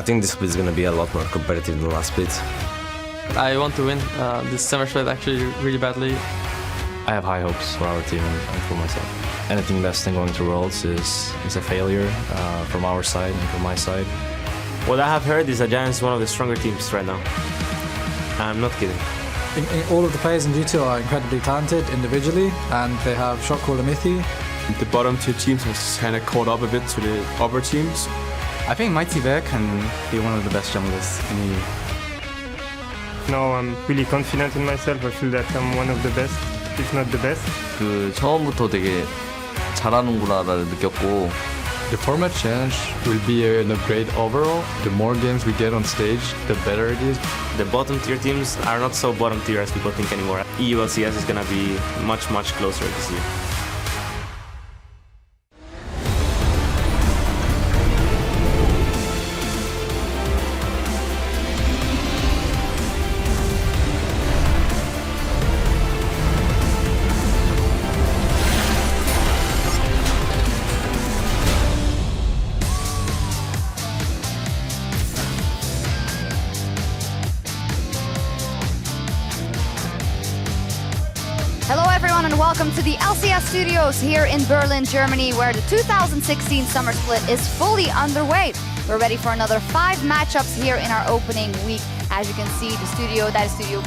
think this split is going to be a lot more competitive than the last split. I want to win this summer split actually really badly. I have high hopes for our team and for myself. Anything less than going to Worlds is a failure from our side and from my side. What I have heard is that Giants is one of the stronger teams right now. I'm not kidding. All of the players in G2 are incredibly talented individually, and they have shot caller Mithi. The bottom tier teams has kind of caught up a bit to the upper teams. I think Mighty Bear can be one of the best junglers in EU. Now I'm really confident in myself. I feel that I'm one of the best, if not the best. 그 처음부터 되게 잘하는구나를 느꼈고. The format change will be an upgrade overall. The more games we get on stage, the better it is. The bottom tier teams are not so bottom tier as people think anymore. EULCS is going to be much, much closer this year. Hello everyone and welcome to the LCS studios here in Berlin, Germany, where the 2016 summer split is fully underway. We're ready for another 5 matchups here in our opening week. As you can see, the studio, that is studio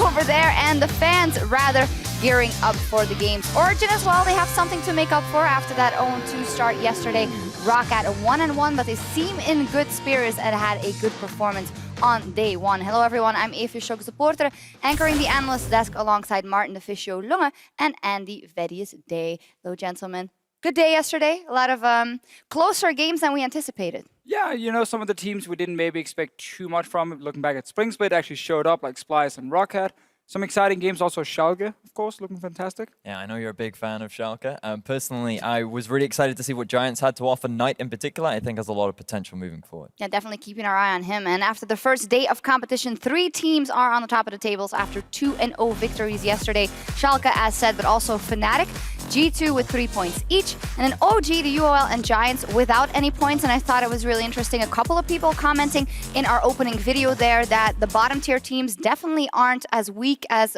over there, and the fans rather gearing up for the games. Origin as well, they have something to make up for after that 0-2 start yesterday. ROCCAT 1-1, but they seem in good spirits and had a good performance on day one. Hello everyone, I'm Eve, Shock supporter, anchoring the analyst desk alongside Martin de Fiscio Lunge and Andy Vedius Day. Hello gentlemen. Good day yesterday, a lot of closer games than we anticipated. Yeah, you know, some of the teams we didn't maybe expect too much from. Looking back at Spring Split actually showed up, like Splyce and ROCCAT. Some exciting games, also Schalke, of course, looking fantastic. Yeah, I know you're a big fan of Schalke. Personally, I was really excited to see what Giants had to offer. Knight in particular, I think has a lot of potential moving forward. Yeah, definitely keeping our eye on him. And after the first day of competition, 3 teams are on the top of the tables after 2-0 victories yesterday. Schalke, as said, but also Fnatic. G2 with 3 points each, and then OG, the UOL, and Giants without any points. And I thought it was really interesting. A couple of people commenting in our opening video there that the bottom tier teams definitely aren't as weak as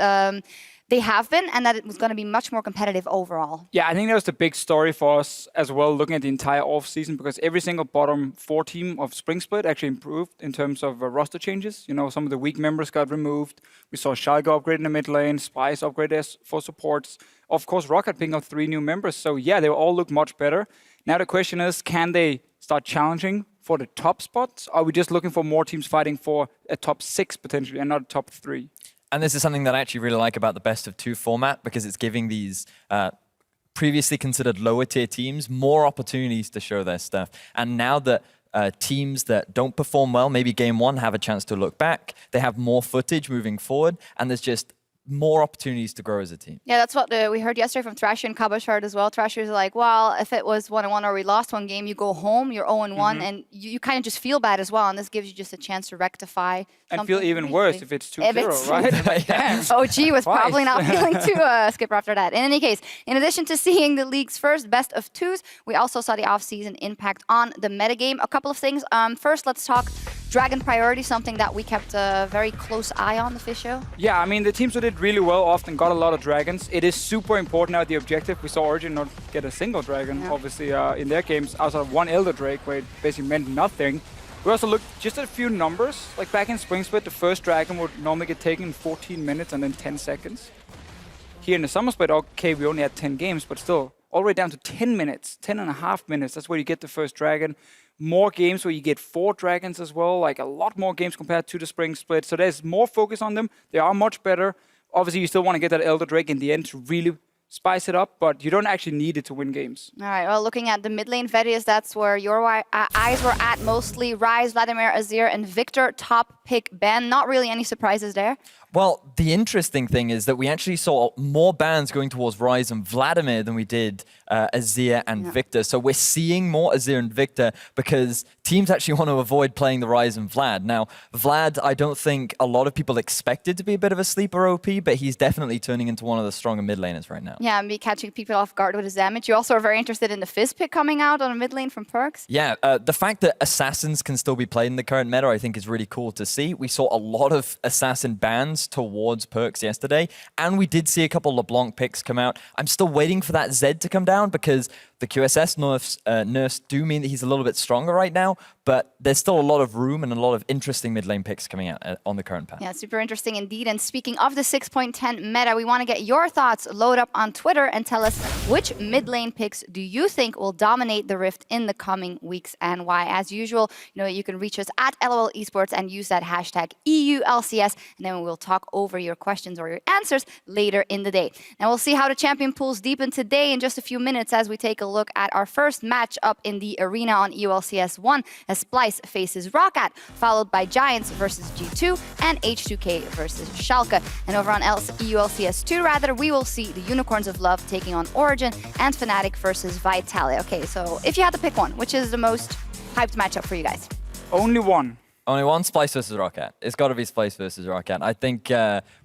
they have been, and that it was going to be much more competitive overall. Yeah, I think that was the big story for us as well, looking at the entire off-season, because every single bottom 4 team of Spring Split actually improved in terms of roster changes. You know, some of the weak members got removed. We saw Schalke upgrade in the mid lane, Splyce upgrade for supports. Of course, ROCCAT picking up 3 new members. So yeah, they all look much better. Now the question is, can they start challenging for the top spots? Are we just looking for more teams fighting for a top 6 potentially and not a top 3? And this is something that I actually really like about the best of 2 format, because it's giving these previously considered lower tier teams more opportunities to show their stuff. And now that teams that don't perform well, maybe game 1, have a chance to look back, they have more footage moving forward, and there's just more opportunities to grow as a team. Yeah, that's what we heard yesterday from Thrasher and Kabashard as well. Thrasher's like, well, if it was 1-1 or we lost 1 game, you go home, you're 0-1, and you kind of just feel bad as well. And this gives you just a chance to rectify. And feel even worse if it's 2-0, right? Yeah. OG was probably not feeling too skipper after that. In any case, in addition to seeing the league's first best of 2s, we also saw the off-season impact on the metagame. A couple of things. First, let's talk Dragon priority, something that we kept a very close eye on, the fish show. Yeah, I mean, the teams who did really well often got a lot of dragons. It is super important now, the objective. We saw Origin not get a single dragon, obviously, in their games, outside of 1 Elder Drake, where it basically meant nothing. We also looked just at a few numbers. Like back in Spring Split, the first dragon would normally get taken in 14 minutes and then 10 seconds. Here in the Summer Split, okay, we only had 10 games, but still, all the way down to 10 minutes, 10.5 minutes. That's where you get the first dragon. More games where you get 4 dragons as well, like a lot more games compared to the Spring Split. So there's more focus on them. They are much better. Obviously, you still want to get that Elder Drake in the end to really spice it up, but you don't actually need it to win games. All right, well, looking at the mid lane, Vedius, that's where your eyes were at mostly. Rise, Vladimir, Azir, and Victor, top pick Ben. Not really any surprises there. Well, the interesting thing is that we actually saw more bans going towards Rise and Vladimir than we did Azir and Victor. So we're seeing more Azir and Victor because teams actually want to avoid playing the Rise and Vlad. Now, Vlad, I don't think a lot of people expected to be a bit of a sleeper OP, but he's definitely turning into one of the stronger mid laners right now. Yeah, and be catching people off guard with his damage. You also are very interested in the Fizz pick coming out on a mid lane from Perks. Yeah, the fact that Assassins can still be played in the current meta, I think is really cool to see. We saw a lot of Assassin bans towards Perks yesterday, and we did see a couple LeBlanc picks come out. I'm still waiting for that Zed to come down because the QSS nerfs do mean that he's a little bit stronger right now, but there's still a lot of room and a lot of interesting mid lane picks coming out on the current path. Yeah, super interesting indeed. And speaking of the 6.10 meta, we want to get your thoughts. Load up on Twitter and tell us which mid lane picks do you think will dominate the Rift in the coming weeks and why. As usual, you can reach us at LOL Esports and use that hashtag EULCS, and then we'll talk over your questions or your answers later in the day. Now we'll see how the champion pools deepen today in just a few minutes as we take a look at our first match up in the arena on EULCS1 as Splyce faces ROCCAT, followed by Giants versus G2 and H2K versus Schalke. And over on EULCS2, we will see the Unicorns of Love taking on Origin and Fnatic versus Vitality. Okay, so if you had to pick one, which is the most hyped matchup for you guys? Only one. Only one, Splyce versus ROCCAT. It's got to be Splyce versus ROCCAT. I think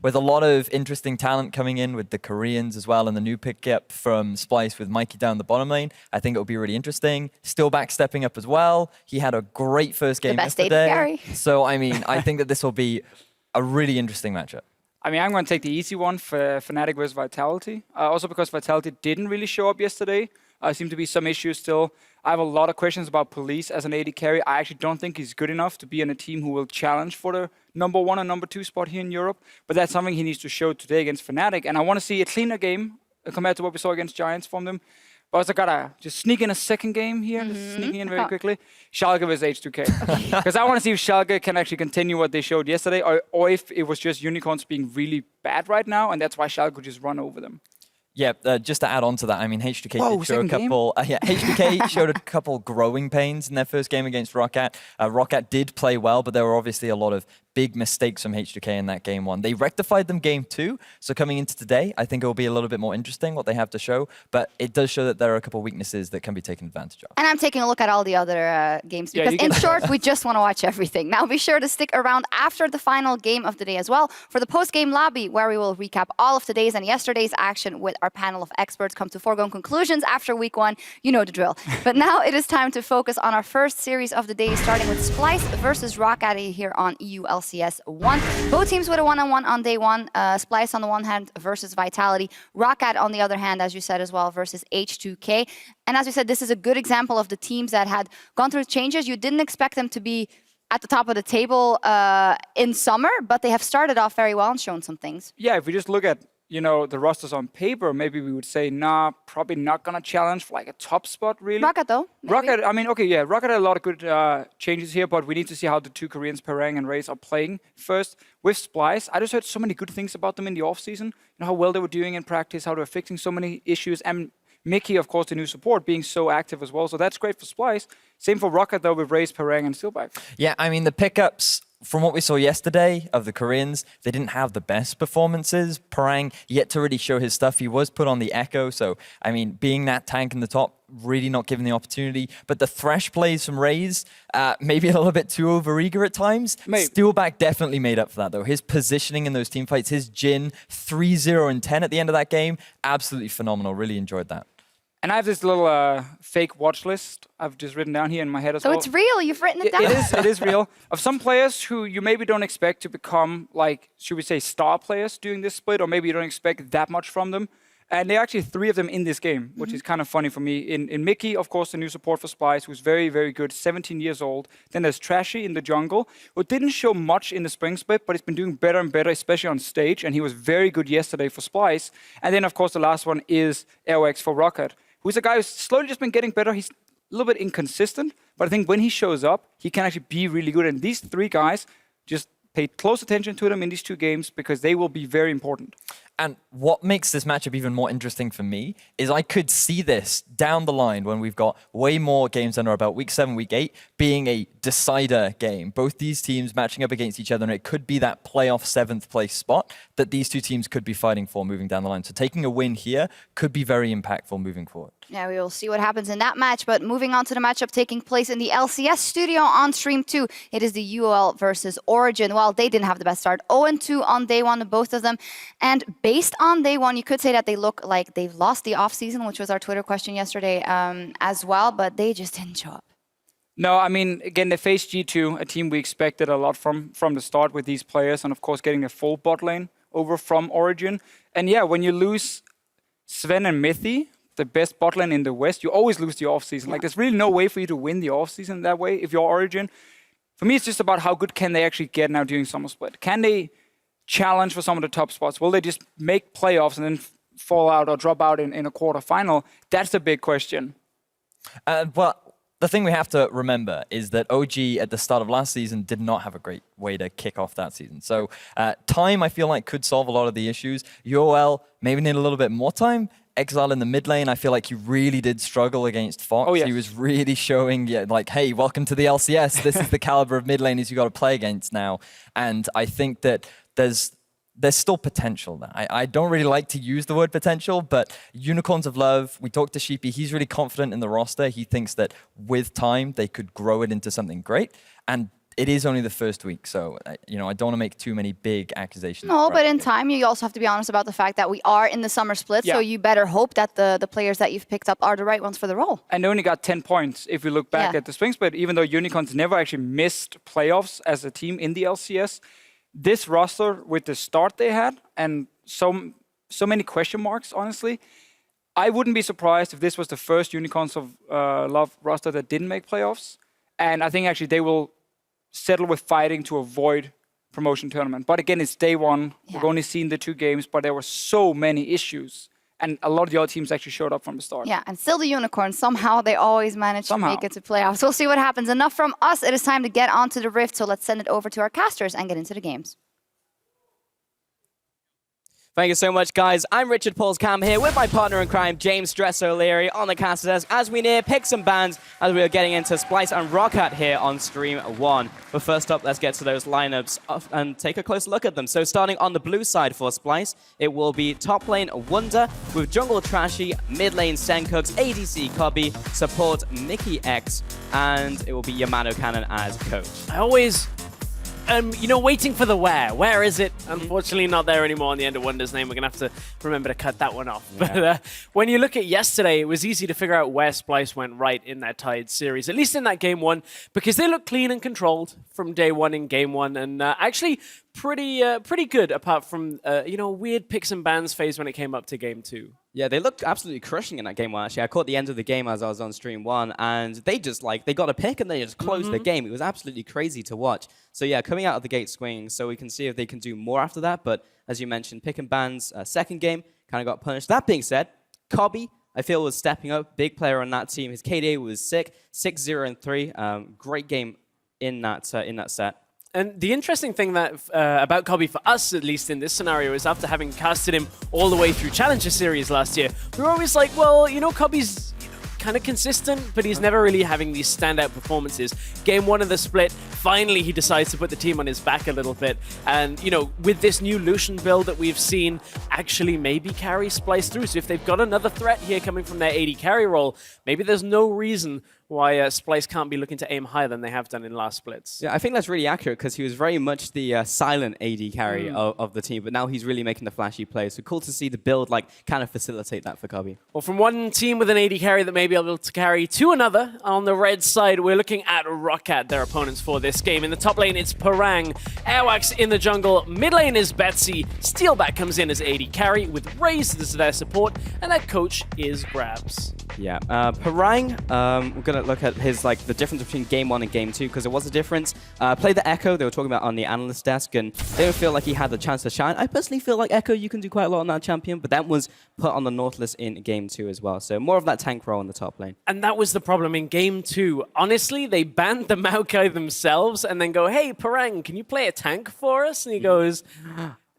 with a lot of interesting talent coming in with the Koreans as well and the new pickup from Splyce with Mikey down the bottom lane, I think it'll be really interesting. Stillback stepping up as well. He had a great first game yesterday. So, I mean, I think that this will be a really interesting matchup. I mean, I'm going to take the easy one for Fnatic versus Vitality. Also because Vitality didn't really show up yesterday. Seem to be some issues still. I have a lot of questions about Police as an AD carry. I actually don't think he's good enough to be in a team who will challenge for the #1 and #2 spot here in Europe. But that's something he needs to show today against Fnatic. And I want to see a cleaner game compared to what we saw against Giants from them. But also gotta just sneak in a second game here, just sneaking in very quickly. Schalke versus H2K. Because I want to see if Schalke can actually continue what they showed yesterday, or if it was just Unicorns being really bad right now, and that's why Schalke could just run over them. Yeah, just to add on to that, I mean, H2K did show a couple. H2K showed a couple growing pains in their first game against ROCCAT. ROCCAT did play well, but there were obviously a lot of big mistakes from H2K in that game 1. They rectified them game 2, so coming into today, I think it will be a little bit more interesting what they have to show, but it does show that there are a couple of weaknesses that can be taken advantage of. And I'm taking a look at all the other games because in short, we just want to watch everything. Now be sure to stick around after the final game of the day as well for the post-game lobby where we will recap all of today's and yesterday's action with our panel of experts, come to foregone conclusions after week 1. You know the drill. But now it is time to focus on our first series of the day, starting with Splyce versus ROCCAT here on EULCS1. Both teams with a one-on-one on day 1. Splyce on the one hand versus Vitality. ROCCAT on the other hand, as you said as well, versus H2K. And as we said, this is a good example of the teams that had gone through changes. You didn't expect them to be at the top of the table in summer, but they have started off very well and shown some things. Yeah, if we just look at the rosters on paper, maybe we would say, nah, probably not going to challenge for like a top spot, really. ROCCAT, though. ROCCAT, I mean, okay, yeah, ROCCAT had a lot of good changes here, but we need to see how the two Koreans, Perang and Raze, are playing first. With Splyce, I just heard so many good things about them in the offseason. How well they were doing in practice, how they were fixing so many issues, and Mickey, of course, the new support, being so active as well. So that's great for Splyce. Same for ROCCAT, though, with Raze, Perang and Stillback. Yeah, I mean, the pickups from what we saw yesterday of the Koreans, they didn't have the best performances. Perang yet to really show his stuff. He was put on the Echo, so, I mean, being that tank in the top, really not given the opportunity. But the Thresh plays from Raze, maybe a little bit too overeager at times. Stillback definitely made up for that, though. His positioning in those team fights, his Jhin, 3-0 and 10 at the end of that game, absolutely phenomenal. Really enjoyed that. And I have this little fake watch list I've just written down here in my head as well. So it's real, you've written it down? It is real. Of some players who you maybe don't expect to become, like, should we say, star players during this split, or maybe you don't expect that much from them. And there are actually 3 of them in this game, which is kind of funny for me. In Mickey, of course, the new support for Splyce, who's very, very good, 17 years old. Then there's Trashy in the jungle, who didn't show much in the spring split, but he's been doing better and better, especially on stage. And he was very good yesterday for Splyce. And then, of course, the last one is ROX for ROCCAT, who's a guy who's slowly just been getting better. He's a little bit inconsistent, but I think when he shows up, he can actually be really good. And these 3 guys, just pay close attention to them in these 2 games because they will be very important. And what makes this matchup even more interesting for me is I could see this down the line when we've got way more games under our belt, week 7, week 8, being a decider game. Both these teams matching up against each other, and it could be that playoff 7th place spot that these two teams could be fighting for moving down the line. So taking a win here could be very impactful moving forward. Yeah, we will see what happens in that match. But moving on to the matchup taking place in the LCS studio on stream 2, it is the UL versus Origin. Well, they didn't have the best start. 0-2 on day 1 of both of them. And based on day 1, you could say that they look like they've lost the offseason, which was our Twitter question yesterday as well, but they just didn't show up. No, I mean, again, they faced G2, a team we expected a lot from the start with these players, and of course getting a full bot lane over from Origin. And yeah, when you lose Sven and Mythi, the best bot lane in the West, you always lose the offseason. Like, there's really no way for you to win the offseason that way if you're Origin. For me, it's just about how good can they actually get now during Summer Split. Can they challenge for some of the top spots? Will they just make playoffs and then fall out or drop out in a quarterfinal? That's the big question. Well, the thing we have to remember is that OG at the start of last season did not have a great way to kick off that season. So time, I feel like, could solve a lot of the issues. UOL maybe need a little bit more time. Exile in the mid lane, I feel like he really did struggle against Fox. Oh, yes. He was really showing, like, hey, welcome to the LCS. This is the caliber of mid laners you got to play against now. And I think that there's still potential there. I don't really like to use the word potential, but Unicorns of Love, we talked to Sheepy, he's really confident in the roster. He thinks that with time, they could grow it into something great. And it is only the first week, so I don't want to make too many big accusations. No, but in time, you also have to be honest about the fact that we are in the summer split, so you better hope that the players that you've picked up are the right ones for the role. And they only got 10 points if you look back at the spring split, even though Unicorns never actually missed playoffs as a team in the LCS. This roster, with the start they had, and so many question marks, honestly, I wouldn't be surprised if this was the first Unicorns of Love roster that didn't make playoffs. And I think actually they will settle with fighting to avoid promotion tournament. But again, it's day 1. Yeah. We've only seen the 2 games, but there were so many issues. And a lot of the other teams actually showed up from the start. Yeah, and still the Unicorns, somehow they always manage to make it to playoffs. We'll see what happens. Enough from us. It is time to get onto the Rift, so let's send it over to our casters and get into the games. Thank you so much, guys. I'm Richard Paulscam here with my partner in crime, James Dress O'Leary, on the caster desk as we near picks and bans as we are getting into Splyce and ROCCAT here on Stream 1. But first up, let's get to those lineups and take a close look at them. So starting on the blue side for Splyce, it will be top lane Wunder with jungle Trashy, mid lane Sencooks, ADC Cobby, support Mickey X, and it will be Yamano Cannon as coach. I always... waiting for the where. Where is it? Unfortunately, not there anymore on the end of Wonder's name. We're going to have to remember to cut that one off. Yeah. But when you look at yesterday, it was easy to figure out where Splyce went right in that tied series, at least in that game 1, because they looked clean and controlled from day 1 in game 1, and actually pretty good apart from weird picks and bans phase when it came up to game 2. Yeah, they looked absolutely crushing in that game 1, actually. I caught the end of the game as I was on stream 1, and they just, they got a pick and they just closed the game. It was absolutely crazy to watch. So yeah, coming out of the gate swinging, so we can see if they can do more after that. But as you mentioned, pick and bans, second game, kind of got punished. That being said, Cobby, I feel, was stepping up. Big player on that team. His KDA was sick, 6-0-3. Great game in that set. And the interesting thing that about Cobby, for us at least in this scenario, is after having casted him all the way through Challenger Series last year, we were always like, well, Cobby's kind of consistent, but he's never really having these standout performances. Game 1 of the split, finally he decides to put the team on his back a little bit. And, with this new Lucian build that we've seen, actually maybe carry Splyce through. So if they've got another threat here coming from their AD carry role, maybe there's no reason why Splyce can't be looking to aim higher than they have done in last splits. Yeah, I think that's really accurate because he was very much the silent AD carry of the team, but now he's really making the flashy plays. So cool to see the build kind of facilitate that for Cobby. Well, from one team with an AD carry that may be able to carry to another, on the red side, we're looking at ROCCAT, their opponents for this game. In the top lane, it's Parang. Airwax in the jungle. Mid lane is Betsy. Steelback comes in as AD carry with Raze as their support, and their coach is Grabs. Yeah, Parang, we're going to look at his the difference between game 1 and game 2 because there was a difference. Play the Echo they were talking about on the analyst desk, and they don't feel like he had the chance to shine. I personally feel like Echo, you can do quite a lot on that champion, but that was put on the Nautilus in game 2 as well. So more of that tank role in the top lane. And that was the problem in game 2. Honestly, they banned the Maokai themselves and then go, hey, Parang, can you play a tank for us? And he goes,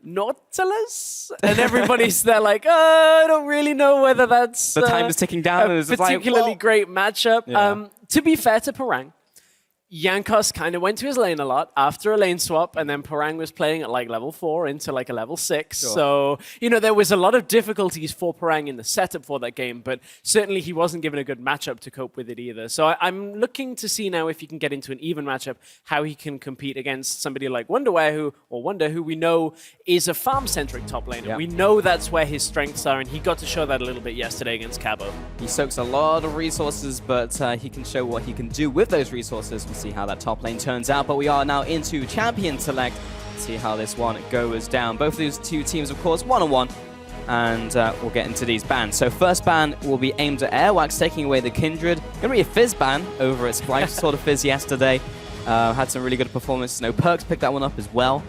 Nautilus? And everybody's there like, oh, I don't really know whether that's The time is ticking down. a It's just like, particularly well- great matchup. Yeah. To be fair to Parang, Yankos kind of went to his lane a lot after a lane swap, and then Parang was playing at like level 4 into like a level 6. Sure. So, you know, there was a lot of difficulties for Parang in the setup for that game, but certainly he wasn't given a good matchup to cope with it either. So I'm looking to see now if he can get into an even matchup, how he can compete against somebody like Wonder, who we know is a farm-centric top laner. Yeah. We know that's where his strengths are, and he got to show that a little bit yesterday against Cabo. He soaks a lot of resources, but he can show what he can do with those resources. We'll see how that top lane turns out, but we are now into Champion Select. See how this one goes down. Both of these two teams, of course, one-on-one, and we'll get into these bans. So first ban will be aimed at Airwax, taking away the Kindred. Gonna be a Fizz ban over at Splyce. Saw the Fizz yesterday. Had some really good performance. No Perks picked that one up as well.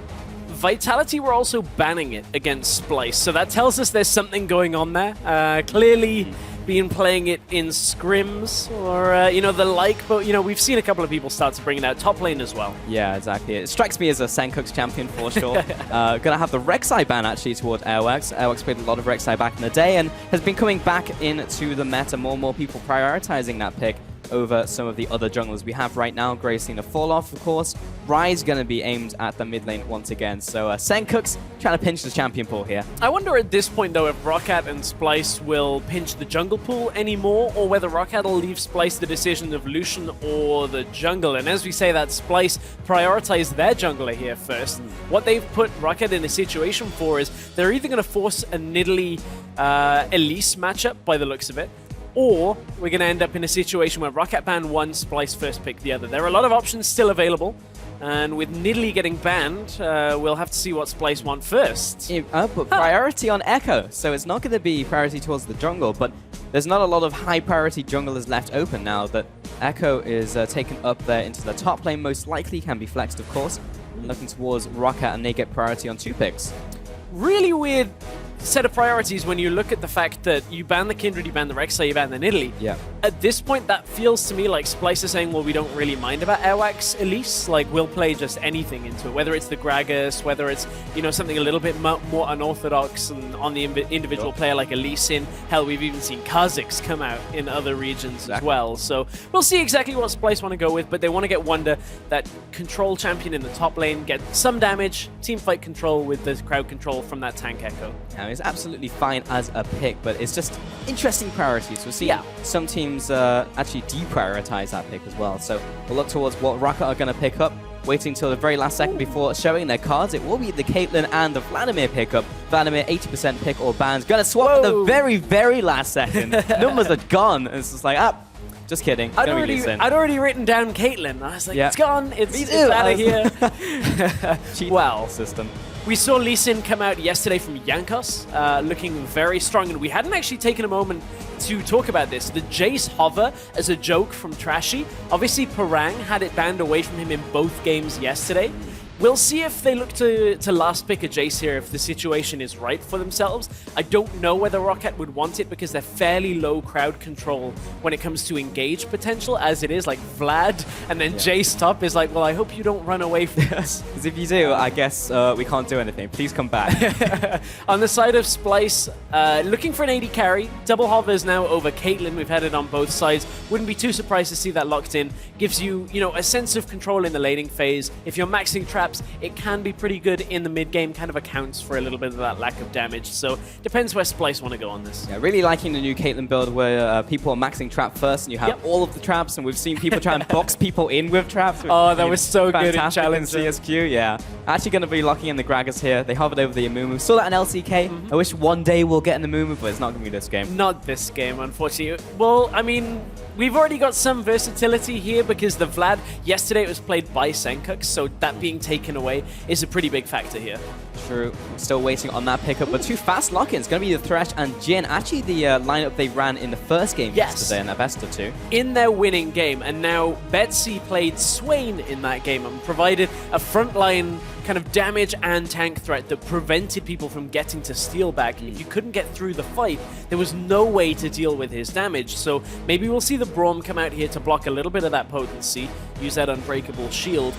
Vitality were also banning it against Splyce, so that tells us there's something going on there. Clearly been playing it in scrims or, you know, the like, but, you know, we've seen a couple of people start to bring it out top lane as well. Yeah, exactly. It strikes me as a Senkuk's champion for sure. Gonna have the Rek'Sai ban actually toward Airwax. Airwax played a lot of Rek'Sai back in the day and has been coming back into the meta. More and more people prioritizing that pick over some of the other junglers we have right now. Gray's seen a fall off, of course. Rai's going to be aimed at the mid lane once again. So Senkuk's trying to pinch the champion pool here. I wonder at this point, though, if ROCCAT and Splyce will pinch the jungle pool anymore, or whether ROCCAT will leave Splyce the decision of Lucian or the jungle. And as we say that, Splyce prioritized their jungler here first. What they've put ROCCAT in a situation for is they're either going to force a Nidalee Elise matchup by the looks of it, or we're going to end up in a situation where ROCCAT ban one, Splyce first pick the other. There are a lot of options still available, and with Nidalee getting banned, we'll have to see what Splyce want first. But priority on Echo, so it's not going to be priority towards the jungle, but there's not a lot of high priority junglers left open now that Echo is taken up there into the top lane. Most likely can be flexed, of course. Looking towards ROCCAT, and they get priority on 2 picks. Really weird set of priorities when you look at the fact that you ban the Kindred, you ban the Rek'Sai, you ban the Nidalee. Yeah. At this point, that feels to me like Splyce is saying, well, we don't really mind about Airwax Elise. Like, we'll play just anything into it, whether it's the Gragas, whether it's, you know, something a little bit more unorthodox and on the individual player like Elise in. Hell, we've even seen Kha'Zix come out in other regions as well. So we'll see exactly what Splyce want to go with, but they want to get Wonder, that control champion in the top lane, get some damage, team fight control with the crowd control from that tank Echo. Now, it's absolutely fine as a pick, but it's just interesting priorities. We'll see some teams actually deprioritize that pick as well. So we'll look towards what ROCCAT are going to pick up. Waiting until the very last second before showing their cards. It will be the Caitlyn and the Vladimir pickup. Vladimir, 80% pick or bans. Gonna swap at the very, very last second. Numbers are gone. It's just like, just kidding. I'd already written down Caitlyn. I was like, it's gone. It's out of here. Well, system. We saw Lee Sin come out yesterday from Yankos, looking very strong, and we hadn't actually taken a moment to talk about this. The Jace hover as a joke from Trashy. Obviously, Parang had it banned away from him in both games yesterday. We'll see if they look to last pick a Jace here if the situation is right for themselves. I don't know whether ROCCAT would want it because they're fairly low crowd control when it comes to engage potential as it is, like Vlad, and then Jace top is like, well, I hope you don't run away from us. Because if you do, I guess we can't do anything. Please come back. On the side of Splyce, looking for an AD carry. Double hovers now over Caitlyn. We've had it on both sides. Wouldn't be too surprised to see that locked in. Gives you, you know, a sense of control in the laning phase. If you're maxing traps, it can be pretty good in the mid game, kind of accounts for a little bit of that lack of damage. So depends where Splyce want to go on this. Yeah, really liking the new Caitlyn build where people are maxing trap first and you have all of the traps, and we've seen people try and box people in with traps. Oh, that was so good in challenge CSQ, yeah. Actually going to be locking in the Gragas here. They hovered over the Amumu. Saw that in LCK. I wish one day we'll get an Amumu, but it's not going to be this game. Not this game, unfortunately. Well, I mean, we've already got some versatility here because the Vlad, yesterday it was played by Senkuk, so that being taken away is a pretty big factor here. True. Still waiting on that pickup, but 2 fast lock-ins. Going to be the Thresh and Jhin. Actually, the lineup they ran in the first game yesterday in their best of 2. In their winning game, and now Betsy played Swain in that game and provided a frontline kind of damage and tank threat that prevented people from getting to steal back. If you couldn't get through the fight, there was no way to deal with his damage. So maybe we'll see the Braum come out here to block a little bit of that potency, use that unbreakable shield.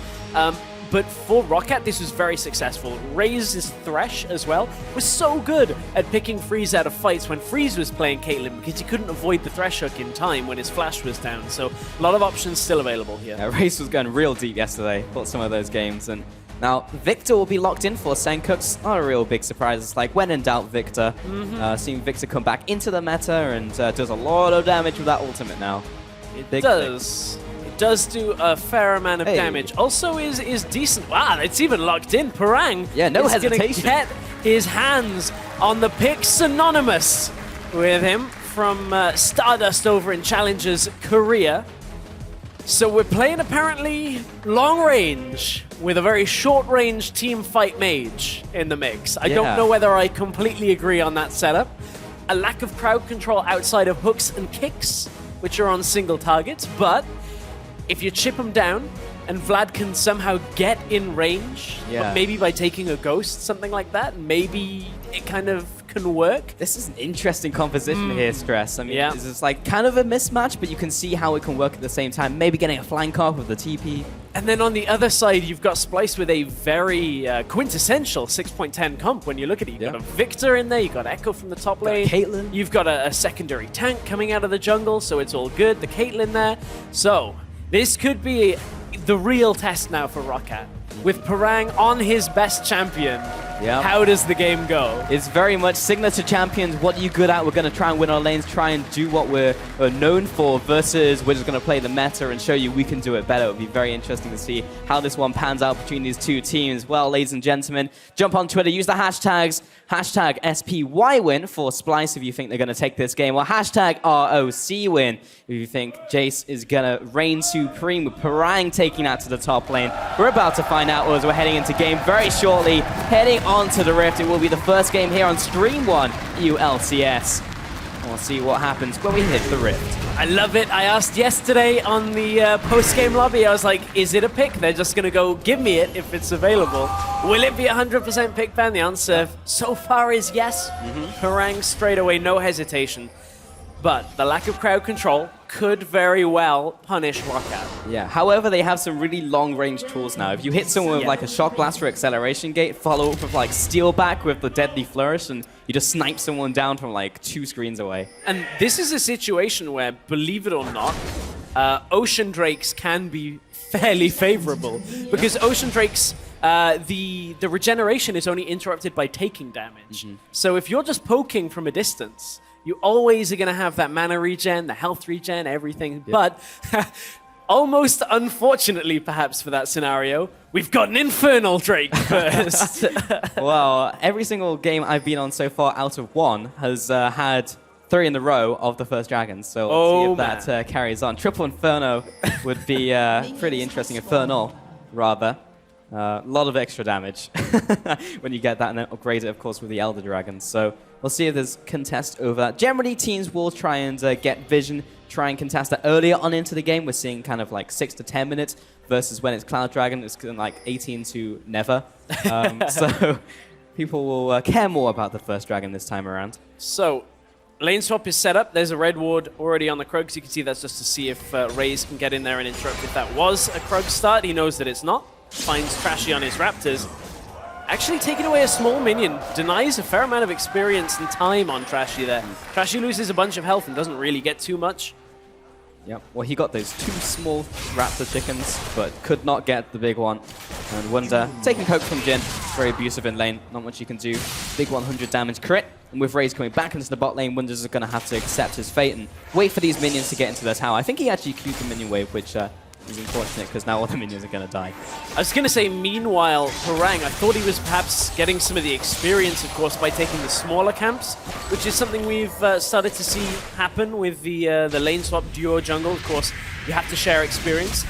but for ROCCAT, this was very successful. Raze's Thresh as well was so good at picking Freeze out of fights when Freeze was playing Caitlyn because he couldn't avoid the Thresh hook in time when his flash was down. So a lot of options still available here. Yeah, Raze was going real deep yesterday, fought some of those games. And now Victor will be locked in for Senkux. Not a real big surprise. It's like when in doubt, Victor. Seeing Victor come back into the meta and does a lot of damage with that ultimate now. It does do a fair amount of damage. Also is decent. Wow, it's even locked in. Parang no is hesitation. Gonna get his hands on the pick synonymous with him from Stardust over in Challengers Korea. So we're playing apparently long range with a very short range team fight mage in the mix. I don't know whether I completely agree on that setup. A lack of crowd control outside of hooks and kicks, which are on single targets, but if you chip him down and Vlad can somehow get in range, but maybe by taking a ghost, something like that, maybe it kind of can work. This is an interesting composition here, Stress. I mean, this is like kind of a mismatch, but you can see how it can work at the same time. Maybe getting a flank off with the TP. And then on the other side, you've got Splyce with a very quintessential 6.10 comp when you look at it. You've got a Victor in there, you've got Echo from the top lane. Caitlyn. You've got a secondary tank coming out of the jungle, so it's all good. The Caitlyn there. So this could be the real test now for ROCCAT. With Parang on his best champion, how does the game go? It's very much signature champions. What are you good at? We're going to try and win our lanes, try and do what we're known for, versus we're just going to play the meta and show you we can do it better. It'll be very interesting to see how this one pans out between these two teams. Well, ladies and gentlemen, jump on Twitter, use the hashtags, hashtag SPYWin for Splyce if you think they're going to take this game, or hashtag ROCWin if you think Jace is going to reign supreme with Parang taking that to the top lane. We're about to find out as we're heading into game very shortly. Heading on to the Rift, it will be the first game here on Stream 1 EULCS. We'll see what happens when we hit the Rift. I love it. I asked yesterday on the post-game lobby, I was like, is it a pick? They're just going to go, give me it if it's available. Will it be 100% pick ban? The answer so far is yes. Parang straight away, no hesitation. But the lack of crowd control could very well punish ROCCAT. Yeah, however, they have some really long-range tools now. If you hit someone with like a Shock Blast or Acceleration Gate, follow up with like Steel Back with the Deadly Flourish, and you just snipe someone down from like 2 screens away. And this is a situation where, believe it or not, Ocean Drakes can be fairly favorable. Because Ocean Drakes, the regeneration is only interrupted by taking damage. So if you're just poking from a distance, you always are going to have that mana regen, the health regen, everything. But almost unfortunately, perhaps, for that scenario, we've got an Infernal Drake first. Well, every single game I've been on so far out of 1 has had 3 in a row of the first dragons. So we'll see if that carries on. Triple Inferno would be pretty interesting. Infernal, rather. A lot of extra damage when you get that, and then upgrade it, of course, with the Elder Dragons. So we'll see if there's contest over that. Generally, teams will try and get vision, try and contest that earlier on into the game. We're seeing kind of like 6 to 10 minutes versus when it's Cloud Dragon, it's kind of like 18 to never. So people will care more about the first dragon this time around. So lane swap is set up. There's a red ward already on the Krugs. You can see that's just to see if Raze can get in there and interrupt. If that was a Krug start, he knows that it's not. Finds Trashy on his Raptors. Actually taking away a small minion. Denies a fair amount of experience and time on Trashy there. Trashy loses a bunch of health and doesn't really get too much. Yep, well, he got those 2 small Raptor chickens, but could not get the big one. And Wunder taking poke from Jin. Very abusive in lane. Not much you can do. Big 100 damage crit. And with Raze coming back into the bot lane, Wunder's is going to have to accept his fate and wait for these minions to get into their tower. I think he actually queued the minion wave, which is unfortunate because now all the minions are going to die. I was going to say, meanwhile, Parang, I thought he was perhaps getting some of the experience, of course, by taking the smaller camps, which is something we've started to see happen with the lane swap duo jungle. Of course, you have to share experience.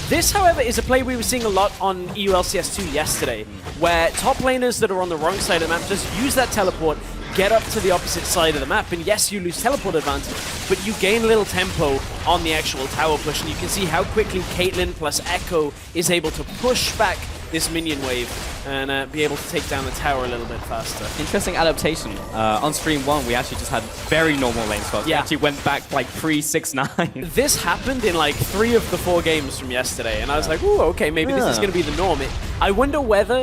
This, however, is a play we were seeing a lot on EULCS2 yesterday, where top laners that are on the wrong side of the map just use that teleport, get up to the opposite side of the map, and yes, you lose teleport advantage, but you gain a little tempo on the actual tower push, and you can see how quickly Caitlyn plus Echo is able to push back this minion wave and be able to take down the tower a little bit faster. Interesting adaptation. On stream 1, we actually just had very normal lane swaps. Yeah. We actually went back like 3-6-9. This happened in like 3 of the 4 games from yesterday, and I was like, ooh, okay, maybe this is going to be the norm. I wonder whether,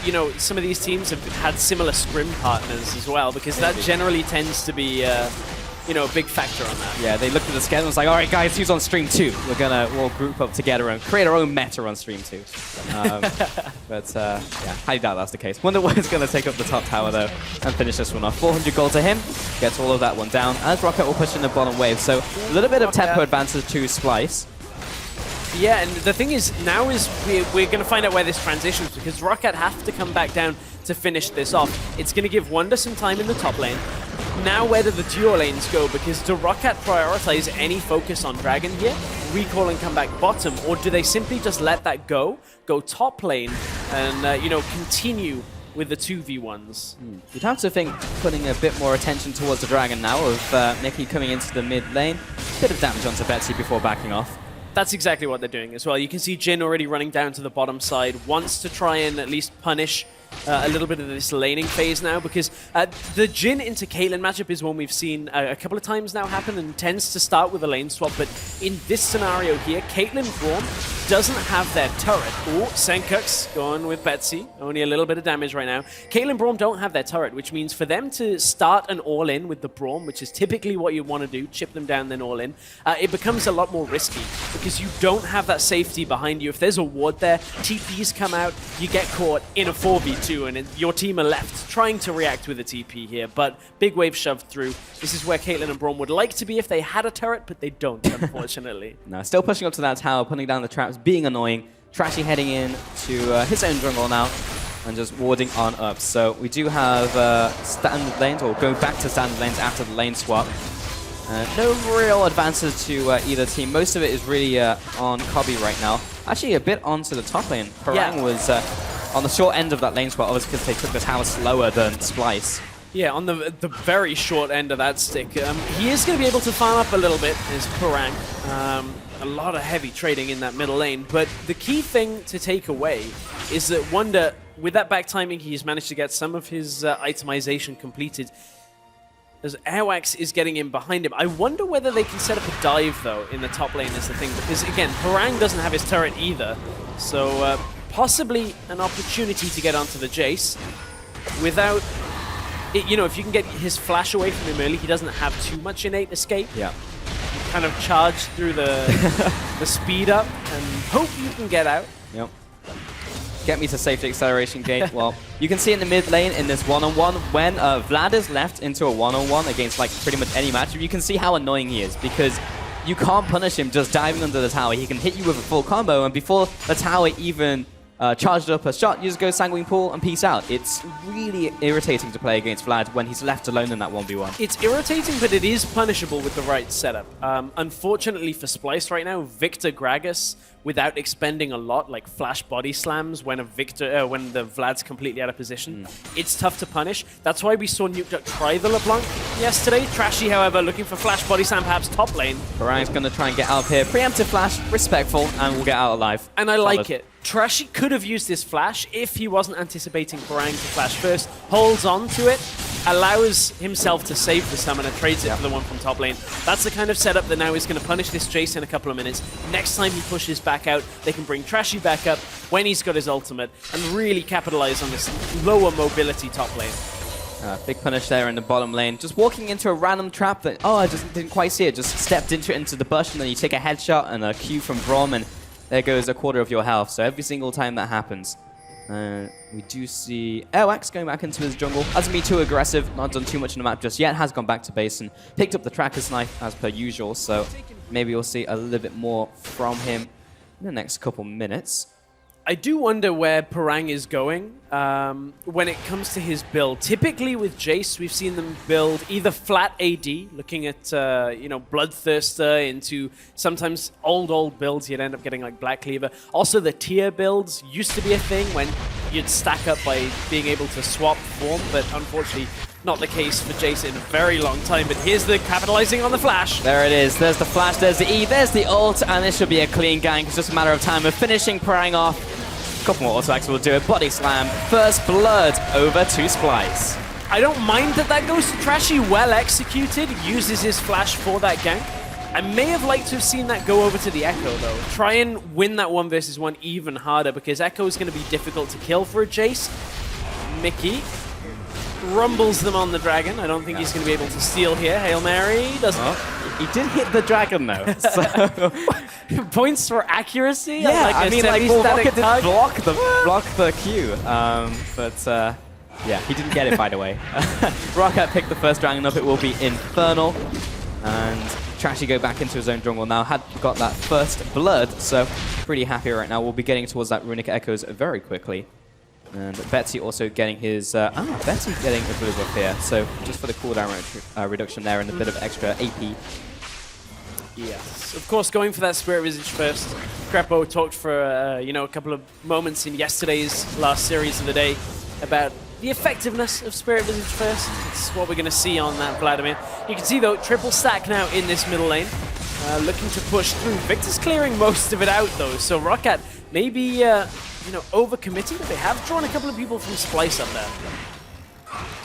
you know, some of these teams have had similar scrim partners as well, because that generally tends to be, you know, a big factor on that. Yeah, they looked at the schedule and was like, all right, guys, who's on stream 2? We're going to all group up together and create our own meta on stream 2. Yeah, highly doubt that's the case. Wonder Woman's going to take up the top tower, though, and finish this one off. 400 gold to him. Gets all of that one down. As ROCCAT will push in the bottom wave. So a little bit of tempo advantage to Splyce. Yeah, and the thing is, now is we're going to find out where this transitions, because ROCCAT have to come back down to finish this off. It's going to give Wonder some time in the top lane. Now where do the duo lanes go? Because do ROCCAT prioritize any focus on Dragon here, recall and come back bottom, or do they simply just let that go top lane, and you know, continue with the 2v1s? You'd have to think putting a bit more attention towards the Dragon now, of Mickey coming into the mid lane. Bit of damage onto Betsy before backing off. That's exactly what they're doing as well. You can see Jhin already running down to the bottom side, wants to try and at least punish a little bit of this laning phase now, because the Jhin into Caitlyn matchup is one we've seen a couple of times now happen, and tends to start with a lane swap. But in this scenario here, Caitlyn Braum doesn't have their turret. Oh, Senkux going with Betsy. Only a little bit of damage right now. Caitlyn Braum don't have their turret, which means for them to start an all-in with the Braum, which is typically what you want to do, chip them down then all-in, it becomes a lot more risky, because you don't have that safety behind you. If there's a ward there, TPs come out, you get caught in a 4v2, and your team are left trying to react with a TP here, but big wave shoved through. This is where Caitlyn and Braum would like to be if they had a turret, but they don't, unfortunately. No, still pushing up to that tower, putting down the traps, being annoying. Trashy heading in to his own jungle now, and just warding on up. So we do have standard lanes, or go back to standard lanes after the lane swap. No real advances to either team. Most of it is really on Cobby right now. Actually, a bit onto the top lane. Parang was on the short end of that lane swap, obviously because they took the tower slower than Splyce. Yeah, on the very short end of that stick. He is going to be able to farm up a little bit, is Parang. A lot of heavy trading in that middle lane. But the key thing to take away is that Wonder, with that back timing, he's managed to get some of his itemization completed, as Airwax is getting in behind him. I wonder whether they can set up a dive, though, in the top lane is the thing. Because, again, Parang doesn't have his turret either. So possibly an opportunity to get onto the Jace without... you know, if you can get his flash away from him early, he doesn't have too much innate escape. Yeah. You kind of charge through the speed up and hope you can get out. Yep. Get me to safety acceleration gate. Well, you can see in the mid lane in this one-on-one, when Vlad is left into a one-on-one against like pretty much any matchup, you can see how annoying he is, because you can't punish him just diving under the tower. He can hit you with a full combo, and before the tower even charged up a shot, you just go Sanguine Pool and peace out. It's really irritating to play against Vlad when he's left alone in that 1v1. It's irritating, but it is punishable with the right setup. Unfortunately for Splyce right now, Victor Gragas, without expending a lot, like flash body slams when the Vlad's completely out of position, it's tough to punish. That's why we saw Nukeduck try the LeBlanc yesterday. Trashy, however, looking for flash body slam, perhaps top lane. Parang's going to try and get out of here. Preemptive flash, respectful, and we'll get out alive. And I like it. Trashy could have used this flash if he wasn't anticipating Parang to flash first, holds on to it, allows himself to save the summoner, trades it for the one from top lane. That's the kind of setup that now is going to punish this Jace in a couple of minutes. Next time he pushes back out, they can bring Trashy back up when he's got his ultimate and really capitalize on this lower mobility top lane. Big punish there in the bottom lane. Just walking into a random trap that, I just didn't quite see it. Just stepped into the bush, and then you take a headshot and a Q from Braum, and there goes a quarter of your health. So every single time that happens. We do see Airwax going back into his jungle. Hasn't been too aggressive, not done too much in the map just yet. Has gone back to base and picked up the Tracker's Knife as per usual. So maybe we'll see a little bit more from him in the next couple minutes. I do wonder where Parang is going when it comes to his build. Typically with Jace, we've seen them build either flat AD, looking at Bloodthirster, into sometimes old builds. You'd end up getting like Black Cleaver. Also, the tier builds used to be a thing when you'd stack up by being able to swap form, but unfortunately not the case for Jace in a very long time. But here's the capitalizing on the flash. There it is. There's the flash, there's the E, there's the ult, and this should be a clean gank. It's just a matter of time of finishing Parang off. Couple more auto-attacks will do it. Body slam. First blood over to Splyce. I don't mind that goes to Trashy, well executed, uses his flash for that gank. I may have liked to have seen that go over to the Echo, though. Try and win that 1 versus 1 even harder, because Echo is going to be difficult to kill for a Jace. Mickey rumbles them on the Dragon. I don't think he's going to be able to steal here. Hail Mary doesn't. Oh, he did hit the Dragon, though. So. Points for accuracy? Yeah, I mean, like, ROCCAT did block the Q. Yeah, he didn't get it, by the way. ROCCAT picked the first Dragon up. It will be Infernal. And Trashy go back into his own jungle now. Had got that first blood, so pretty happy right now. We'll be getting towards that Runic Echoes very quickly. And Betsy also getting his... Betsy getting a blue buff here. So just for the cooldown reduction there and a bit of extra AP. Yes, of course, going for that Spirit Visage first. Crepo talked for a couple of moments in yesterday's last series of the day about the effectiveness of Spirit Visage first. It's what we're going to see on that Vladimir. You can see, though, triple stack now in this middle lane. Looking to push through. Victor's clearing most of it out, though, so ROCCAT maybe, overcommitting, but they have drawn a couple of people from Splyce up there.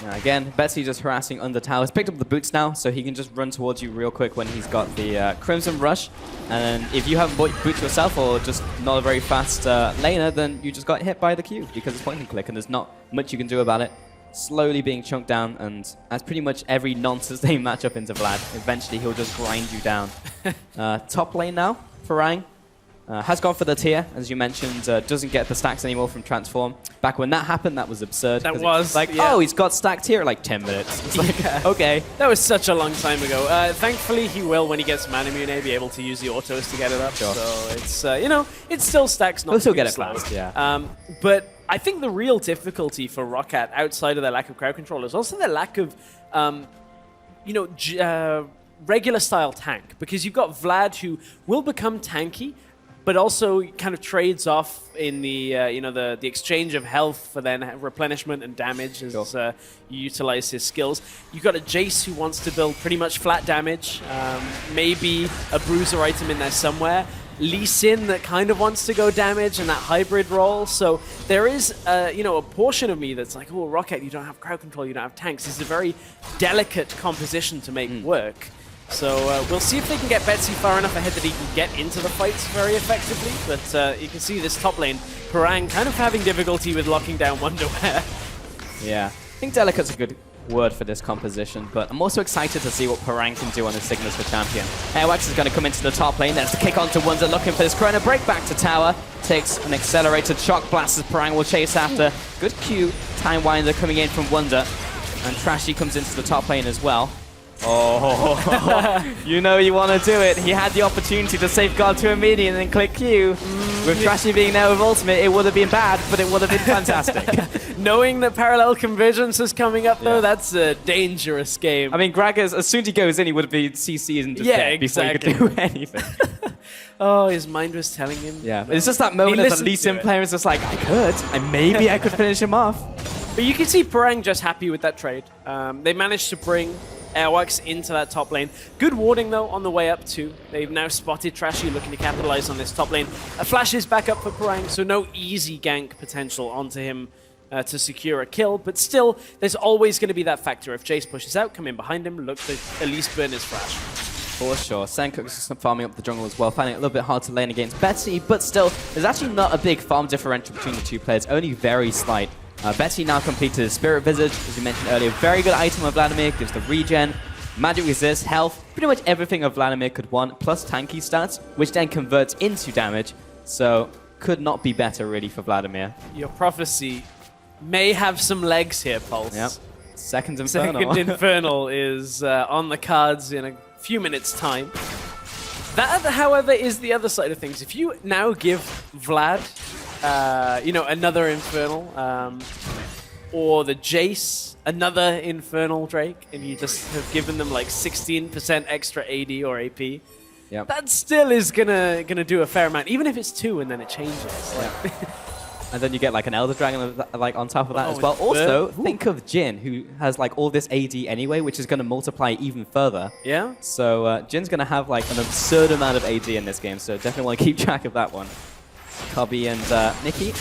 Now again, Betsy just harassing under towers. Picked up the boots now, so he can just run towards you real quick when he's got the Crimson Rush. And if you haven't bought boots yourself or just not a very fast laner, then you just got hit by the Q because it's point and click and there's not much you can do about it. Slowly being chunked down, and as pretty much every non-sustained matchup into Vlad, eventually he'll just grind you down. Top lane now for Rang. Has gone for the tier, as you mentioned, doesn't get the stacks anymore from Transform. Back when that happened, that was absurd. That was, like, yeah. Oh, he's got stacked tier in like 10 minutes. It's like, okay. That was such a long time ago. Thankfully, he will, when he gets Manamune, be able to use the autos to get it up. Sure. So it's, it's still stacks, not He'll still too get it slow. fast, yeah. But I think the real difficulty for ROCCAT, outside of their lack of crowd control, is also their lack of, regular style tank. Because you've got Vlad, who will become tanky, but also kind of trades off in the the exchange of health for then replenishment and damage as you utilize his skills. You've got a Jace who wants to build pretty much flat damage, maybe a bruiser item in there somewhere. Lee Sin that kind of wants to go damage in that hybrid role. So there is a portion of me that's like, oh, ROCCAT, you don't have crowd control, you don't have tanks. This is a very delicate composition to make work. So we'll see if they can get Betsy far enough ahead that he can get into the fights very effectively. But you can see this top lane, Parang kind of having difficulty with locking down Wonderwear. Yeah, I think delicate's a good word for this composition, but I'm also excited to see what Parang can do on his Signature Champion. ROCCAT is going to come into the top lane. There's the kick onto Wonder, looking for this Chrono Break back to tower. Takes an accelerated shock blast as Parang will chase after. Good Q, Time Winder coming in from Wonder. And Trashy comes into the top lane as well. Oh, you know you want to do it. He had the opportunity to safeguard to a minion and then click Q. With Trashy being there with ultimate, it would have been bad, but it would have been fantastic. Knowing that Parallel Convergence is coming up, though, that's a dangerous game. I mean, Gragas, as soon as he goes in, he would have been CC'd and just dead before he could do anything. Oh, his mind was telling him. Yeah, it's just that moment as a Lee Sin player is just like, maybe I could finish him off. But you can see Parang just happy with that trade. They managed to bring ROCCAT into that top lane. Good warding, though, on the way up, too. They've now spotted Trashy looking to capitalize on this top lane. A flash is back up for Parang, so no easy gank potential onto him to secure a kill. But still, there's always going to be that factor. If Jace pushes out, come in behind him, look to at least burn his flash. For sure. Senkuk's farming up the jungle as well, finding it a little bit hard to lane against Betsy, but still, there's actually not a big farm differential between the two players, only very slight. Betsy now completed his Spirit Visage, as you mentioned earlier. Very good item of Vladimir, gives the regen, magic resist, health, pretty much everything a Vladimir could want, plus tanky stats, which then converts into damage. So, could not be better, really, for Vladimir. Your prophecy may have some legs here, Pulse. Yep. Second Infernal. Second Infernal is on the cards in a few minutes' time. That, however, is the other side of things. If you now give Vlad another Infernal, or the Jace, another Infernal Drake, and you just have given them like 16% extra AD or AP, yep. That still is gonna do a fair amount, even if it's 2 and then it changes. Like, and then you get like an Elder Dragon like on top of that as well. Also, think of Jin, who has like all this AD anyway, which is going to multiply even further. Yeah. So Jin's going to have like an absurd amount of AD in this game, so definitely want to keep track of that one. Cubby and Nikki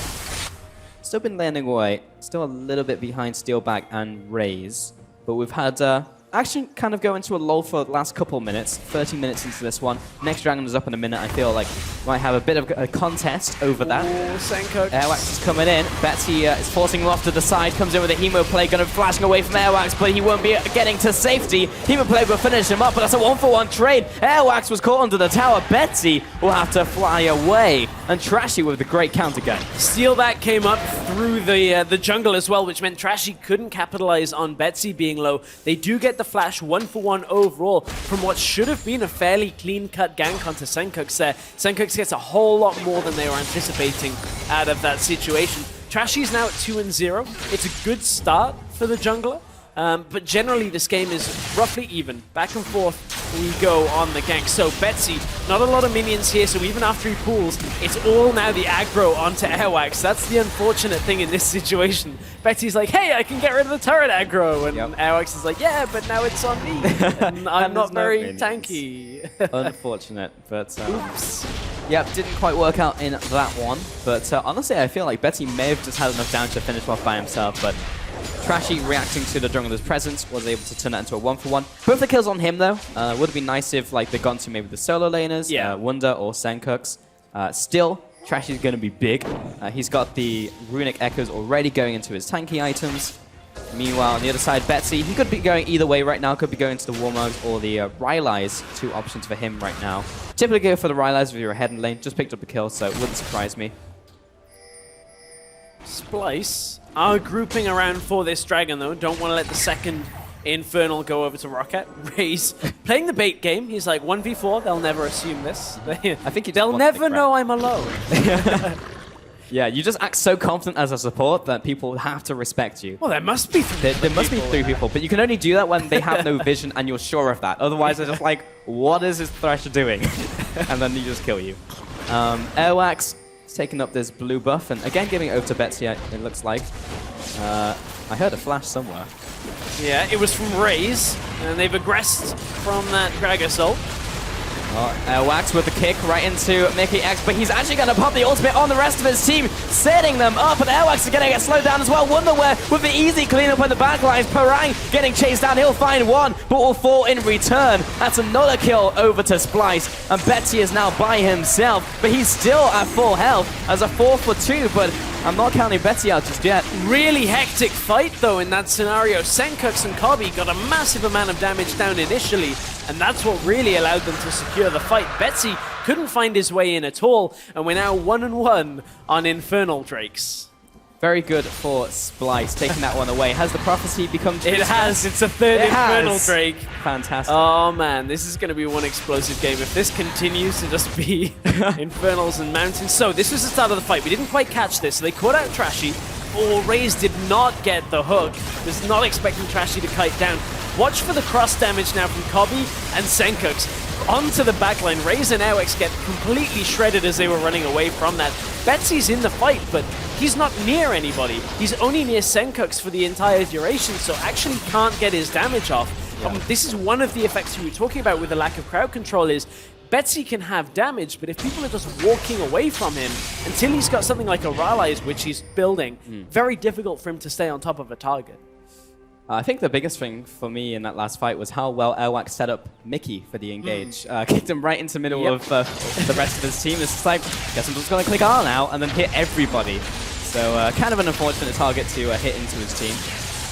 still been landing away. Still a little bit behind Steelback and Raze. But we've had action kind of go into a lull for the last couple minutes. 30 minutes into this one. Next dragon is up in a minute. I feel like might have a bit of a contest over that. Senkox. Airwax is coming in. Betsy is forcing him off to the side. Comes in with a Hemo play. Going to be flashing away from Airwax, but he won't be getting to safety. Hemo play will finish him up, but that's a 1-for-1 trade. Airwax was caught under the tower. Betsy will have to fly away. And Trashy with the great counter gun. Steelback came up through the jungle as well, which meant Trashy couldn't capitalize on Betsy being low. They do get the flash 1-for-1 overall from what should have been a fairly clean-cut gank onto Senkox there. Senkox gets a whole lot more than they were anticipating out of that situation. Trashy's now at 2-0. It's a good start for the jungler. But generally, this game is roughly even. Back and forth we go on the gank. So Betsy, not a lot of minions here, so even after he pulls, it's all now the aggro onto Airwax. That's the unfortunate thing in this situation. Betsy's like, hey, I can get rid of the turret aggro. And Airwax is like, yeah, but now it's on me. And I'm not very tanky. Unfortunate, but oops. Yep, didn't quite work out in that one. But honestly, I feel like Betsy may have just had enough damage to finish off by himself, but Trashy reacting to the jungler's presence was able to turn that into a 1-for-1. Both the kills on him though. Would have been nice if like they'd gone to maybe the solo laners, Wunder or Senkox. Still, Trashy's going to be big. He's got the runic echoes already going into his tanky items. Meanwhile, on the other side, Betsy, he could be going either way right now. Could be going to the Warmugs or the Rylai's. Two options for him right now. Typically go for the Rylai's if you're ahead in lane. Just picked up a kill, so it wouldn't surprise me. Splyce are grouping around for this dragon, though. Don't want to let the second Infernal go over to ROCCAT. Raze playing the bait game. He's like, 1v4, they'll never assume this. I think they'll never know I'm alone. Yeah, you just act so confident as a support that people have to respect you. Well, there must be three there must be three people, but you can only do that when they have no vision and you're sure of that. Otherwise, they're just like, what is this Thrasher doing? And then they just kill you. Airwax is taking up this blue buff, and again giving it over to Betsy, it looks like. I heard a flash somewhere. Yeah, it was from Raze, and they've aggressed from that Drag Assault. Wax with the kick right into Mickey X, but he's actually going to pop the ultimate on the rest of his team, setting them up, and Airwax is going to get slowed down as well. Wonderware with the easy cleanup on the backlines. Parang getting chased down. He'll find one, but will fall in return. That's another kill over to Splyce, and Betsy is now by himself, but he's still at full health as a 4-for-2, but I'm not counting Betsy out just yet. Really hectic fight, though, in that scenario. Senkox and Kobe got a massive amount of damage down initially, and that's what really allowed them to secure the fight. Betsy couldn't find his way in at all, and we're now 1-1 on Infernal Drakes. Very good for Splyce, taking that one away. Has the prophecy become true? It has. It's a third Infernal Drake. Fantastic. Oh, man. This is going to be one explosive game if this continues to just be Infernals and Mountains. So this was the start of the fight. We didn't quite catch this. So they caught out Trashy. Raze did not get the hook. Was not expecting Trashy to kite down. Watch for the cross damage now from Kobe and Senkox. Onto the backline. Raze and Airwax get completely shredded as they were running away from that. Betsy's in the fight, but he's not near anybody. He's only near Senkox for the entire duration, so actually can't get his damage off. Yeah. This is one of the effects we were talking about with the lack of crowd control is Betsy can have damage, but if people are just walking away from him, until he's got something like a Rylai's, which he's building, very difficult for him to stay on top of a target. I think the biggest thing for me in that last fight was how well Airwax set up Mickey for the engage. Kicked him right into the middle of the rest of his team. It's just like, guess I'm just going to click R now and then hit everybody. So kind of an unfortunate target to hit into his team.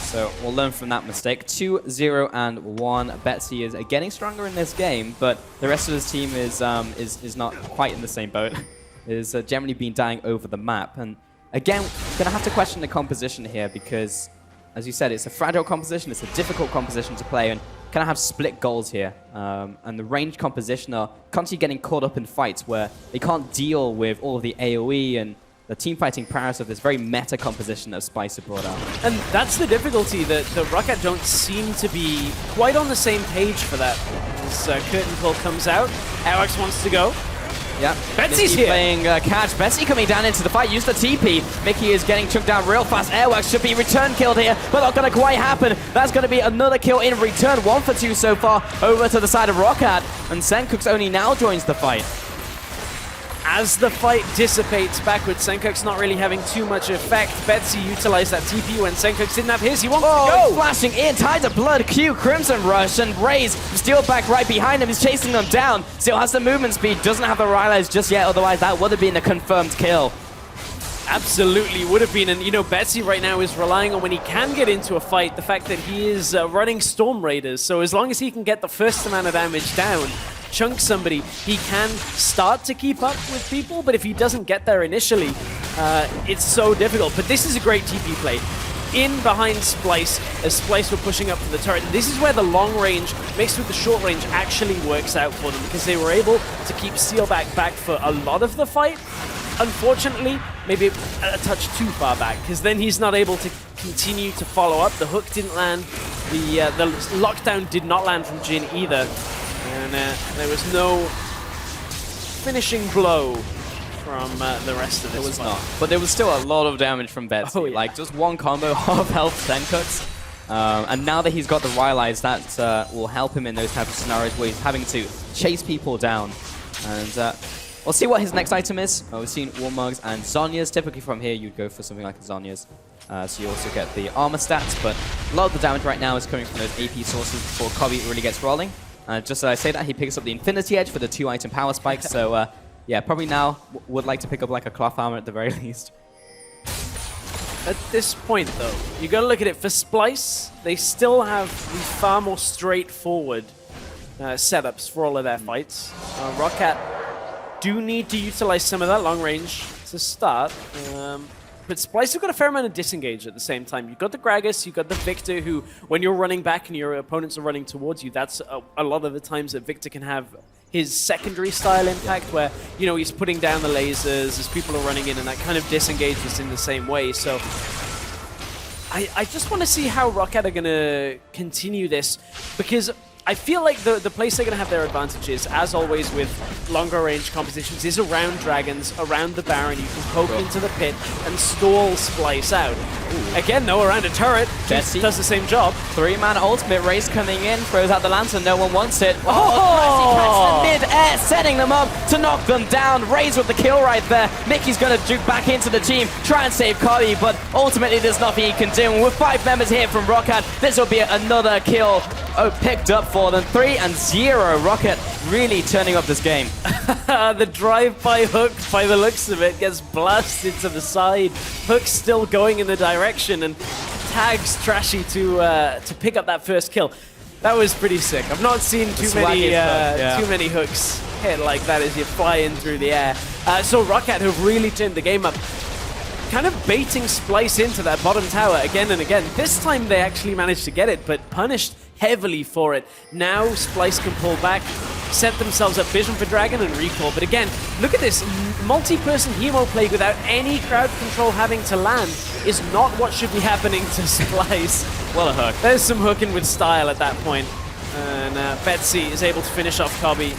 So we'll learn from that mistake. 2-0-1. Betsy is getting stronger in this game, but the rest of his team is not quite in the same boat. Is generally been dying over the map. And again, going to have to question the composition here because, as you said, it's a fragile composition, it's a difficult composition to play, and kind of have split goals here. And the range composition are constantly getting caught up in fights where they can't deal with all of the AoE and the team fighting prowess of this very meta composition that Splyce brought out. And that's the difficulty, that the ROCCAT don't seem to be quite on the same page for that. As Curtain Call comes out, Airwax wants to go. Yeah, Betsy's Mickey here. Playing catch. Betsy coming down into the fight. Used the TP. Mickey is getting chunked down real fast. Airwax should be return killed here, but not going to quite happen. That's going to be another kill in return. 1-for-2 so far over to the side of ROCCAT. And Senkox only now joins the fight. as the fight dissipates backwards, Senkuk's not really having too much effect. Betsy utilized that TP when Senkuk didn't have his. He wants to go! Flashing in, Tides of Blood, Q, Crimson Rush, and Raze still back right behind him. He's chasing them down. Still has the movement speed, doesn't have the Rylai's just yet, otherwise that would have been a confirmed kill. Absolutely would have been, and you know, Betsy right now is relying on when he can get into a fight, the fact that he is running Storm Raiders, so as long as he can get the first amount of damage down, chunk somebody, he can start to keep up with people, but if he doesn't get there initially, it's so difficult. But this is a great TP play. In behind Splyce, as Splyce were pushing up for the turret. And this is where the long range mixed with the short range actually works out for them, because they were able to keep Steelback back for a lot of the fight. Unfortunately, maybe a touch too far back, because then he's not able to continue to follow up. The hook didn't land, the lockdown did not land from Jin either. And there was no finishing blow from the rest of this. It was not. But there was still a lot of damage from Betsy. Like, just one combo, half health Senkuks. And now that he's got the Rylai's, that will help him in those type of scenarios where he's having to chase people down. And we'll see what his next item is. We've seen Warmugs and Zhonya's. Typically from here, you'd go for something like a Zhonya's. So you also get the armor stats, but a lot of the damage right now is coming from those AP sources before Kobe really gets rolling. Just as I say that, he picks up the Infinity Edge for the 2-item power spike, so yeah, probably now would like to pick up like a cloth armor at the very least. At this point, though, you got to look at it. For Splyce, they still have the far more straightforward setups for all of their fights. ROCCAT do need to utilize some of that long range to start. But Splyce have got a fair amount of disengage at the same time. You've got the Gragas, you've got the Victor, who, when you're running back and your opponents are running towards you, that's a lot of the times that Victor can have his secondary style impact, where, you know, he's putting down the lasers as people are running in, and that kind of disengages in the same way. So I just want to see how ROCCAT are going to continue this, because I feel like the place they're going to have their advantages, as always with longer range compositions, is around dragons, around the Baron. You can poke into the pit and stall Splyce out. Ooh. Again, though, around a turret, Betsy does the same job. 3-man ultimate, Raze coming in, throws out the lantern, no one wants it. Oh! Mid-air, setting them up to knock them down. Raze with the kill right there. Mickey's going to juke back into the team, try and save Cody, but ultimately there's nothing he can do. And with 5 members here from ROCCAT, this will be another kill picked up for them. 3-0. ROCCAT really turning up this game. The drive-by hook, by the looks of it, gets blasted to the side. Hook's still going in the direction and tags Trashy to pick up that first kill. That was pretty sick. I've not seen too many hooks hit like that as you're flying through the air. So ROCCAT have really turned the game up, kind of baiting Splyce into that bottom tower again and again. This time they actually managed to get it, but punished heavily for it. Now Splyce can pull back, set themselves up Vision for Dragon and recall. But again, look at this. Multi-person Hemo Plague without any crowd control having to land is not what should be happening to Splyce. What a hook. There's some hooking with style at that point. And Betsy is able to finish off Kobe.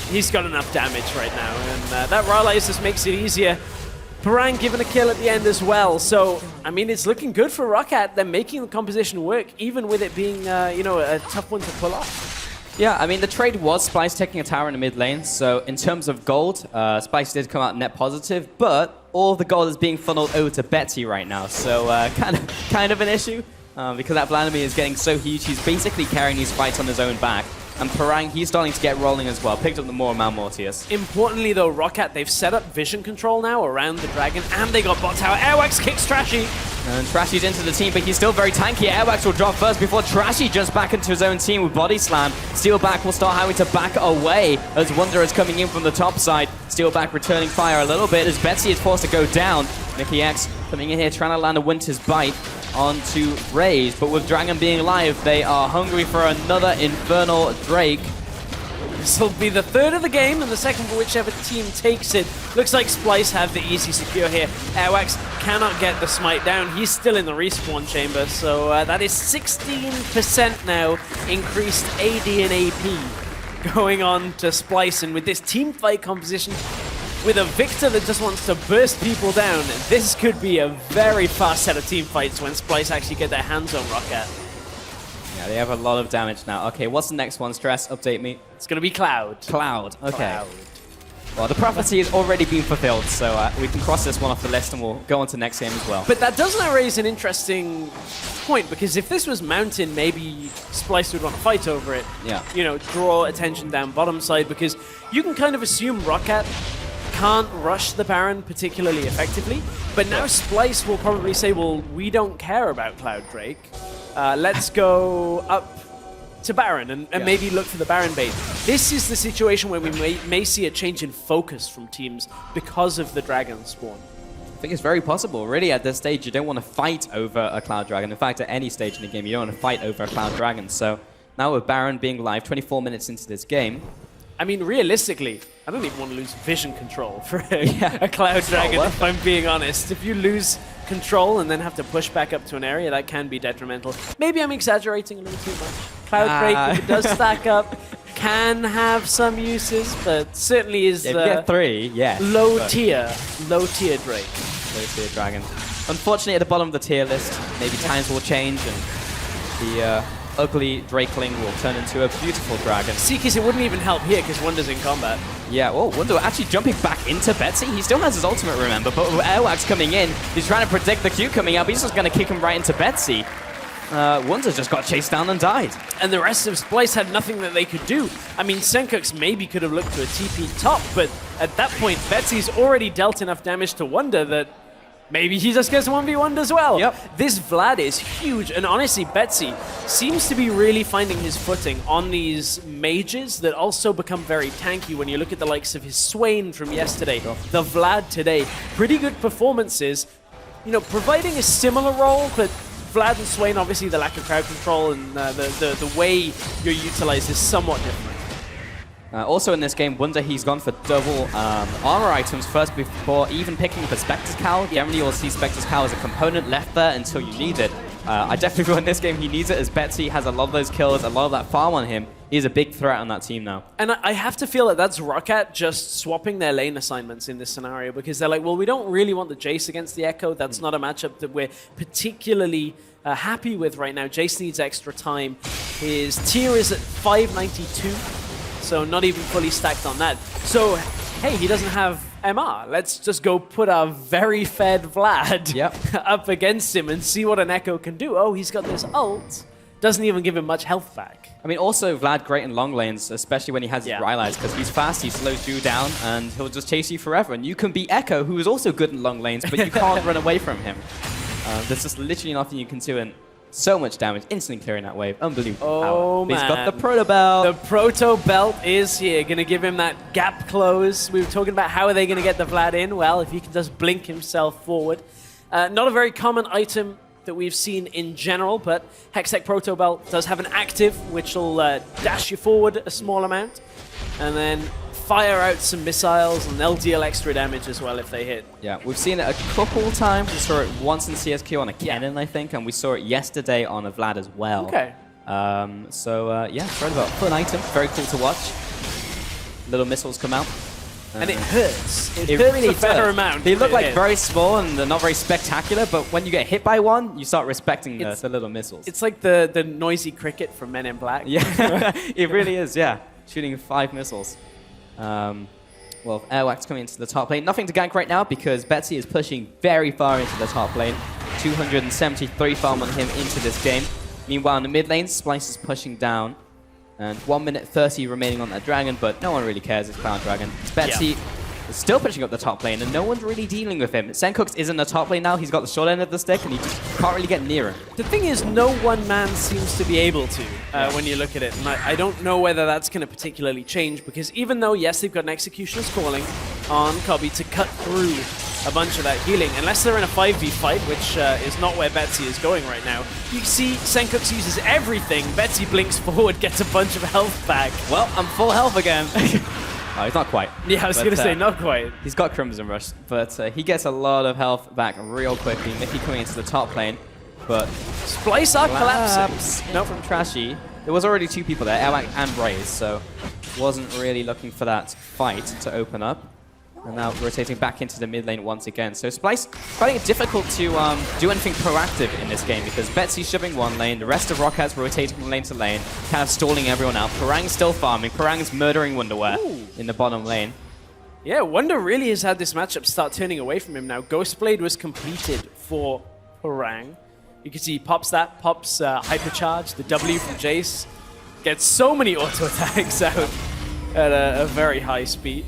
He's got enough damage right now. And that Rylai's just makes it easier. Parang given a kill at the end as well. So, I mean, it's looking good for ROCCAT. They're making the composition work, even with it being, you know, a tough one to pull off. Yeah, I mean, the trade was Splyce taking a tower in the mid lane. So, in terms of gold, Splyce did come out net positive, but all the gold is being funneled over to Betsy right now. So, kind of an issue, because that Vladimir is getting so huge. He's basically carrying these fights on his own back. And Parang, he's starting to get rolling as well. Picked up the more Mount Mortius. Importantly, though, ROCCAT, they've set up vision control now around the dragon, and they got bot tower. Airwax kicks Trashy. And Trashy's into the team, but he's still very tanky. Airwax will drop first before Trashy jumps back into his own team with Body Slam. Steelback will start having to back away as Wanderer's coming in from the top side. Steelback returning fire a little bit as Betsy is forced to go down. Mickey X coming in here trying to land a Winter's Bite onto Raze, but with Dragon being live, they are hungry for another Infernal Drake. This will be the third of the game, and the second for whichever team takes it. Looks like Splyce have the easy secure here. Airwax cannot get the smite down. He's still in the respawn chamber, so that is 16% now increased AD and AP going on to Splyce. And with this team fight composition, with a Victor that just wants to burst people down, this could be a very fast set of team fights when Splyce actually get their hands on ROCCAT. Yeah, they have a lot of damage now. Okay, what's the next one? Stress, update me. It's going to be Cloud. Cloud, okay. Cloud. Well, the prophecy has already been fulfilled, so we can cross this one off the list and we'll go on to next game as well. But that does now raise an interesting point, because if this was Mountain, maybe Splyce would want to fight over it. Yeah. You know, draw attention down bottom side, because you can kind of assume ROCCAT can't rush the Baron particularly effectively. But now Splyce will probably say, well, we don't care about Cloud Drake. Let's go up to Baron and maybe look for the Baron bait. This is the situation where we may see a change in focus from teams because of the Dragon spawn. I think it's very possible. Really, at this stage, you don't want to fight over a Cloud Dragon. In fact, at any stage in the game, you don't want to fight over a Cloud Dragon. So now with Baron being live 24 minutes into this game... I mean, realistically, I don't even want to lose vision control for a Cloud Dragon, if I'm being honest. If you lose control and then have to push back up to an area, that can be detrimental. Maybe I'm exaggerating a little too much. Cloud Drake, if it does stack up, can have some uses, but certainly is if you get 3, yeah. Low tier Drake. Low tier Dragon. Unfortunately, at the bottom of the tier list, maybe times will change and the ugly Drakeling will turn into a beautiful dragon. See, because it wouldn't even help here because Wonder's in combat. Yeah, well, Wonder actually jumping back into Betsy. He still has his ultimate, remember, but with Airwax coming in, he's trying to predict the Q coming out, but he's just going to kick him right into Betsy. Wonder just got chased down and died. And the rest of Splyce had nothing that they could do. I mean, Senkux maybe could have looked to a TP top, but at that point, Betsy's already dealt enough damage to Wonder that maybe he just gets 1v1'd as well. Yep. This Vlad is huge, and honestly, Betsy seems to be really finding his footing on these mages that also become very tanky when you look at the likes of his Swain from yesterday, the Vlad today. Pretty good performances, you know, providing a similar role, but Vlad and Swain, obviously the lack of crowd control and the way you're utilized is somewhat different. Also in this game, Wonder, he's gone for double armor items first before even picking up a Spectre's Cowl. Generally, you'll see Spectre's Cowl as a component left there until you need it. I definitely feel in this game he needs it, as Betsy has a lot of those kills, a lot of that farm on him. He's a big threat on that team now. And I have to feel that that's ROCCAT just swapping their lane assignments in this scenario, because they're like, well, we don't really want the Jace against the Echo. That's not a matchup that we're particularly happy with right now. Jace needs extra time. His tier is at 592. So not even fully stacked on that. So, hey, he doesn't have MR. Let's just go put our very fed Vlad up against him and see what an Echo can do. Oh, he's got this ult. Doesn't even give him much health back. I mean, also Vlad great in long lanes, especially when he has his Rylai's, because he's fast, he slows you down, and he'll just chase you forever. And you can beat Echo, who is also good in long lanes, but you can't run away from him. There's just literally nothing you can do, and so much damage, instantly clearing that wave. Unbelievable power. Man. He's got the Proto Belt. The Proto Belt is here. Going to give him that gap close. We were talking about how are they going to get the Vlad in. Well, if he can just blink himself forward. Not a very common item that we've seen in general, but Hextech Proto Belt does have an active, which will dash you forward a small amount. And then fire out some missiles, and they'll deal extra damage as well if they hit. Yeah, we've seen it a couple times. We saw it once in CSQ on a cannon, I think, and we saw it yesterday on a Vlad as well. Okay. Yeah, Proto Belt, fun item, very cool to watch. Little missiles come out. And it hurts. It hurts really a fair amount. They look like very small and they're not very spectacular, but when you get hit by one, you start respecting the little missiles. It's like the noisy cricket from Men in Black. Yeah, it really is, yeah. Shooting 5 missiles. Well, Airwax coming into the top lane. Nothing to gank right now because Betsy is pushing very far into the top lane. 273 farm on him into this game. Meanwhile, in the mid lane, Splyce is pushing down. And 1 minute 30 remaining on that dragon, but no one really cares. It's Cloud Dragon. It's Betsy is still pushing up the top lane, and no one's really dealing with him. Senkux is in the top lane now. He's got the short end of the stick, and he just can't really get near him. The thing is, no one man seems to be able to when you look at it. And I don't know whether that's going to particularly change, because even though, yes, they've got an Executioner's Calling on Cobby to cut through a bunch of that healing, unless they're in a 5v fight, which is not where Betsy is going right now. You see Senkux uses everything. Betsy blinks forward, gets a bunch of health back. Well, I'm full health again. Oh, he's not quite. Yeah, I was going to say, not quite. He's got Crimson Rush, but he gets a lot of health back real quickly. Mickey coming into the top lane, but Splyce are collapsing. No, from Trashy. There was already 2 people there, Airwax and Braze, so wasn't really looking for that fight to open up. And now rotating back into the mid lane once again. So Splyce finding it difficult to do anything proactive in this game because Betsy's shoving one lane, the rest of ROCCAT's rotating from lane to lane, kind of stalling everyone out. Parang's still farming. Parang's murdering Wonderwear in the bottom lane. Yeah, Wonder really has had this matchup start turning away from him now. Ghostblade was completed for Parang. You can see he pops Hypercharge, the W from Jace. Gets so many auto attacks out at a very high speed.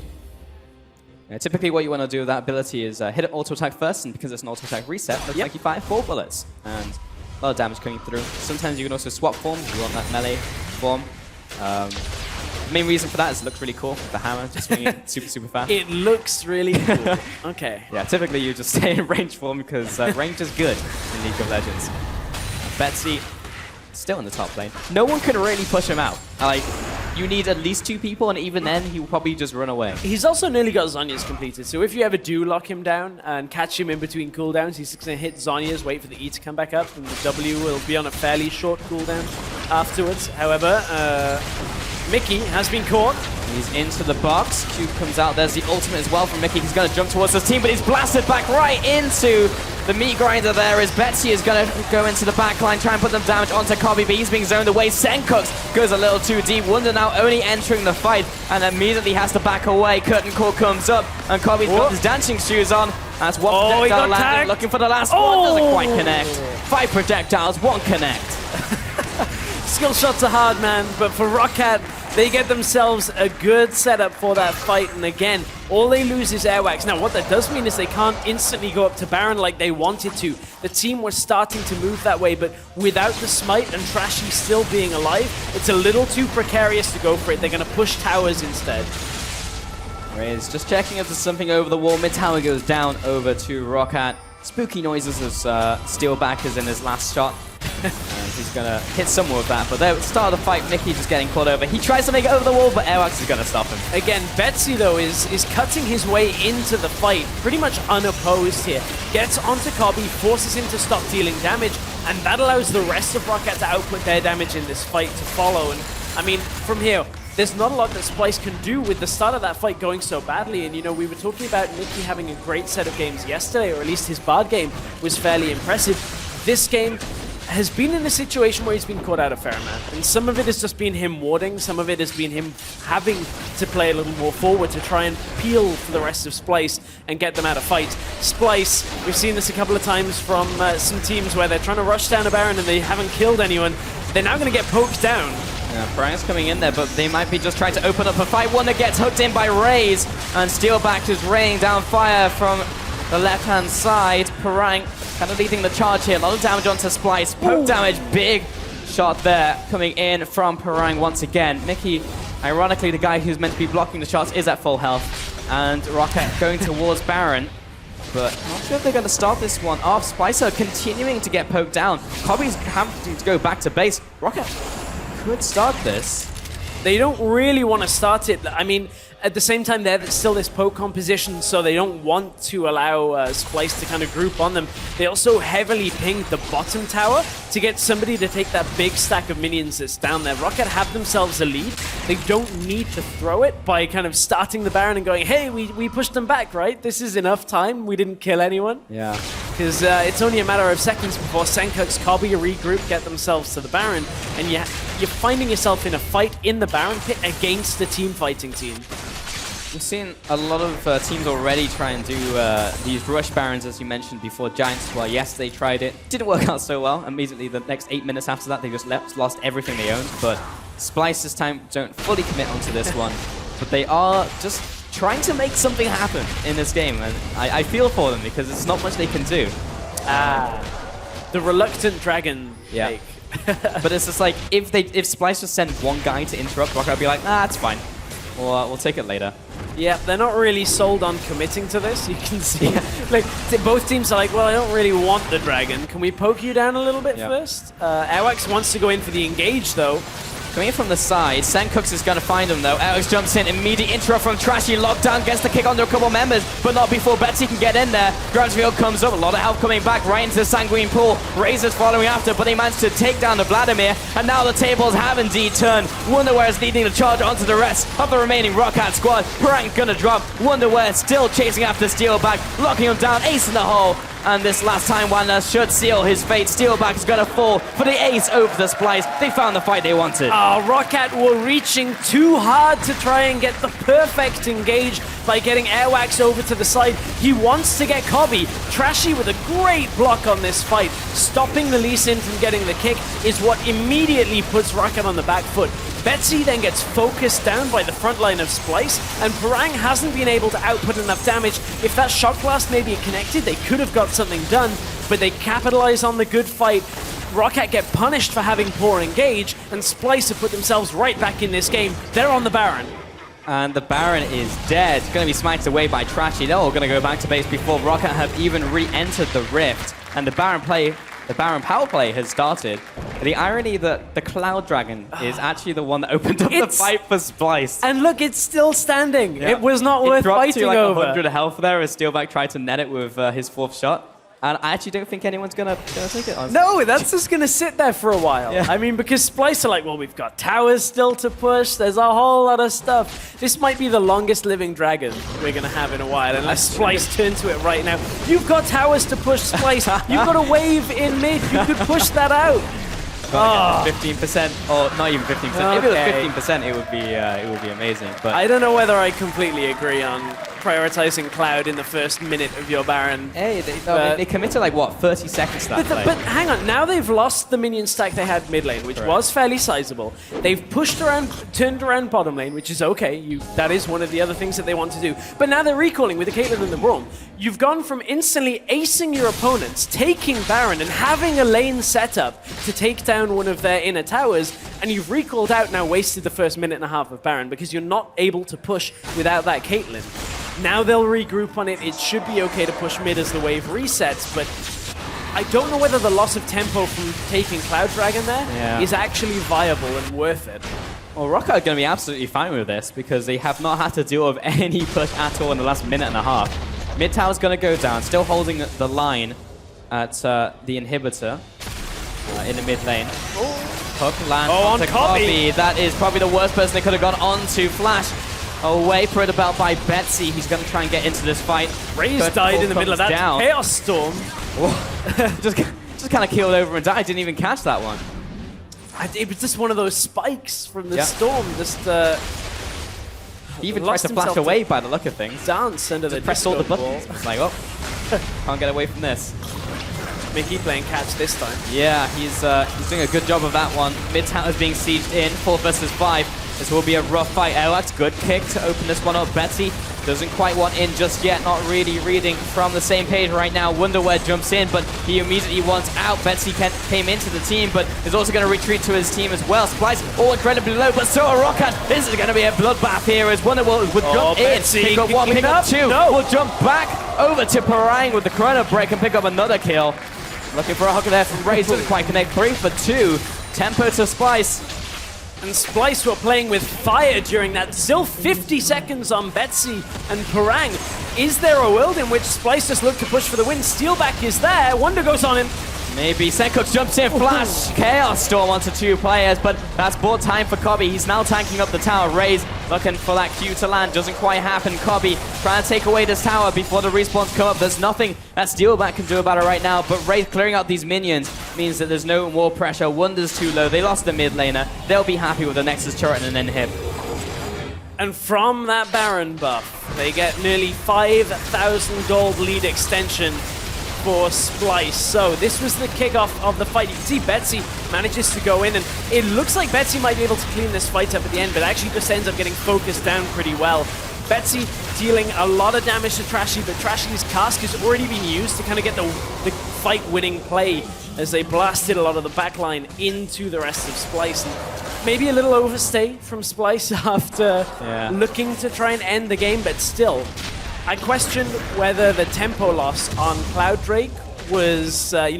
Yeah, typically what you want to do with that ability is hit an auto attack first, and because it's an auto attack reset, looks like you fire 4 bullets. And a lot of damage coming through. Sometimes you can also swap forms if you want that melee form. The main reason for that is it looks really cool. The hammer just swinging super fast. It looks really cool. Okay. Yeah, typically you just stay in range form because range is good in League of Legends. Betsy still in the top lane. No one can really push him out. Like, you need at least 2 people, and even then, he will probably just run away. He's also nearly got Zhonya's completed, so if you ever do lock him down and catch him in between cooldowns, he's just going to hit Zhonya's, wait for the E to come back up, and the W will be on a fairly short cooldown afterwards. However, Mickey has been caught. He's into the box. Q comes out. There's the ultimate as well from Mickey. He's going to jump towards his team, but he's blasted back right into the meat grinder there as Betsy is going to go into the backline, try and put them damage onto Kobe, but he's being zoned away. Senkux goes a little too deep. Wunder now only entering the fight and immediately has to back away. Curtain call comes up and Kobe's got his dancing shoes on. That's one projectile landing, looking for the last one. Doesn't quite connect. 5 projectiles, 1 connect. Skill shots are hard, man, but for ROCCAT, they get themselves a good setup for that fight, and again, all they lose is airwax. Now, what that does mean is they can't instantly go up to Baron like they wanted to. The team was starting to move that way, but without the smite and Trashy still being alive, it's a little too precarious to go for it. They're going to push towers instead. Raze just checking if there's something over the wall. Mid tower goes down over to ROCCAT. Spooky noises as Steelback is in his last shot. And he's going to hit some more of that, but there at the start of the fight, Mickey just getting caught over. He tries to make it over the wall, but Airwax is going to stop him. Again, Betsy, though, is cutting his way into the fight, pretty much unopposed here. Gets onto Kobe, forces him to stop dealing damage, and that allows the rest of ROCCAT to output their damage in this fight to follow. And, I mean, from here, there's not a lot that Splyce can do with the start of that fight going so badly. And, you know, we were talking about Mickey having a great set of games yesterday, or at least his Bard game was fairly impressive. This game has been in a situation where he's been caught out a fair amount. And some of it has just been him warding, some of it has been him having to play a little more forward to try and peel for the rest of Splyce and get them out of fight. Splyce, we've seen this a couple of times from some teams where they're trying to rush down a Baron and they haven't killed anyone. They're now going to get poked down. Yeah, Brian's coming in there, but they might be just trying to open up a fight. One that gets hooked in by Raze, and Steelback is raining down fire from the left-hand side. Parang kind of leading the charge here. A lot of damage onto Splyce. Poke damage, big shot there coming in from Parang once again. Mickey, ironically, the guy who's meant to be blocking the shots, is at full health. And ROCCAT going towards Baron. But I'm not sure if they're going to start this one off. Splyce are continuing to get poked down. Kobe's having to go back to base. ROCCAT could start this. They don't really want to start it. I mean, at the same time, there's still this poke composition, so they don't want to allow Splyce to kind of group on them. They also heavily pinged the bottom tower to get somebody to take that big stack of minions that's down there. ROCCAT have themselves a lead. They don't need to throw it by kind of starting the Baron and going, hey, we pushed them back, right? This is enough time. We didn't kill anyone. Yeah. Because it's only a matter of seconds before Senkux, Kobe regroup, get themselves to the Baron, and you're finding yourself in a fight in the Baron pit against the team fighting team. We've seen a lot of teams already try and do these rush Barons, as you mentioned before. Giants, well, yes, they tried it. Didn't work out so well. Immediately, the next 8 minutes after that, they just lost everything they owned. But Splyce this time don't fully commit onto this one. But they are just trying to make something happen in this game. And I feel for them because there's not much they can do. The reluctant dragon. Yeah. But it's just like, if Splyce just sent one guy to interrupt, ROCCAT would be like, nah, it's fine. We'll take it later. Yeah, they're not really sold on committing to this. You can see, like, both teams are like, well, I don't really want the dragon. Can we poke you down a little bit first? Airwax wants to go in for the engage, though. Coming in from the side, Senkux is going to find him, though. Alex jumps in, immediate interrupt from Trashy, lockdown, gets the kick onto a couple members, but not before Betsy can get in there. Gransfield comes up, a lot of help coming back right into the Sanguine pool. Razor's following after, but they managed to take down the Vladimir, and now the tables have indeed turned. Wonderware is leading the charge onto the rest of the remaining ROCCAT squad. Parang gonna drop, Wonderware still chasing after Steelback, locking him down, ace in the hole. And this last time Wanda should seal his fate. Steelback is going to fall for the ace over the Splyce. They found the fight they wanted. ROCCAT were reaching too hard to try and get the perfect engage, by getting Airwax over to the side. He wants to get Cobby. Trashy with a great block on this fight. Stopping the Lee Sin from getting the kick is what immediately puts ROCCAT on the back foot. Betsy then gets focused down by the front line of Splyce, and Parang hasn't been able to output enough damage. If that Shock Blast maybe connected, they could have got something done, but they capitalize on the good fight. ROCCAT get punished for having poor engage, and Splyce have put themselves right back in this game. They're on the Baron. And the Baron is dead. Going to be smacked away by Trashy. They're all going to go back to base before ROCCAT have even re-entered the Rift. And the Baron power play has started. The irony that the Cloud Dragon is actually the one that opened up the fight for Splyce. And look, it's still standing. Yeah. It was not worth fighting to like over. 100 health there as Steelback tried to net it with his 4th shot. And I actually don't think anyone's gonna take it, honestly. No, that's just gonna sit there for a while. Yeah. I mean, because Splyce are like, well, we've got towers still to push. There's a whole lot of stuff. This might be the longest living dragon we're gonna have in a while, unless Splyce turn to it right now. You've got towers to push, Splyce. You've got a wave in mid. You could push that out. 15%, or not even 15%. If it Okay. was 15%, it would be amazing. But I don't know whether I completely agree on prioritizing Cloud in the first minute of your Baron. Hey, they committed like what, 30 seconds to that play. But hang on, now they've lost the minion stack they had mid lane, which was fairly sizable. They've pushed around, turned around bottom lane, which is okay. That is one of the other things that they want to do. But now they're recalling with the Caitlyn and the Braum. You've gone from instantly acing your opponents, taking Baron, and having a lane set up to take down one of their inner towers, and you've recalled out now, wasted the first minute and a half of Baron because you're not able to push without that Caitlyn. Now they'll regroup on it. It should be okay to push mid as the wave resets, but I don't know whether the loss of tempo from taking Cloud Dragon there is actually viable and worth it. Well, ROCCAT are going to be absolutely fine with this because they have not had to deal with any push at all in the last minute and a half. Mid tower's going to go down, still holding the line at the inhibitor in the mid lane. Hook lands onto Cobby. That is probably the worst person they could have gone on to. Flash away for it about by Betsy. He's going to try and get into this fight. Raze died in the middle of that Chaos Storm. just kind of keeled over and died. Didn't even catch that one. It was just one of those spikes from the storm. Just he even tried to flash away by the look of things. Dance under the press all the buttons. It's like, oh, can't get away from this. Mickey playing catch this time. Yeah, he's doing a good job of that one. Mid tower's being sieged in, 4 versus 5. This will be a rough fight. Airwax, good kick to open this one up. Betsy doesn't quite want in just yet. Not really reading from the same page right now. Wonderware jumps in, but he immediately wants out. Betsy came into the team, but is also going to retreat to his team as well. Splyce all incredibly low, but so are ROCCAT. This is going to be a bloodbath here as Wonderware would jump in. Pick up 1, pick up 2. Will jump back over to Parang with the chrono break and pick up another kill. Looking for a hooker there from Raze. Doesn't quite connect. 3 for 2. Tempo to Splyce. And Splyce were playing with fire during that. Still 50 seconds on Betsy and Parang. Is there a world in which Splyce just looked to push for the win? Steelback is there. Wonder goes on him. Maybe Senkook jumps in, flash. Chaos Storm onto 2 players, but that's bought time for Cobby. He's now tanking up the tower. Raze looking for that Q to land. Doesn't quite happen. Cobby trying to take away this tower before the respawns come up. There's nothing that Steelback can do about it right now, but Raze clearing out these minions means that there's no more pressure. Wonder's too low. They lost the mid laner. They'll be happy with the Nexus turret and an inhib. And from that Baron buff, they get nearly 5,000 gold lead extension for Splyce. So this was the kickoff of the fight. You can see Betsy manages to go in, and it looks like Betsy might be able to clean this fight up at the end, but actually just ends up getting focused down pretty well. Betsy dealing a lot of damage to Trashy, but Trashy's cask has already been used to kind of get the fight-winning play as they blasted a lot of the backline into the rest of Splyce. And maybe a little overstay from Splyce after looking to try and end the game, but still, I question whether the tempo loss on Cloud Drake was, a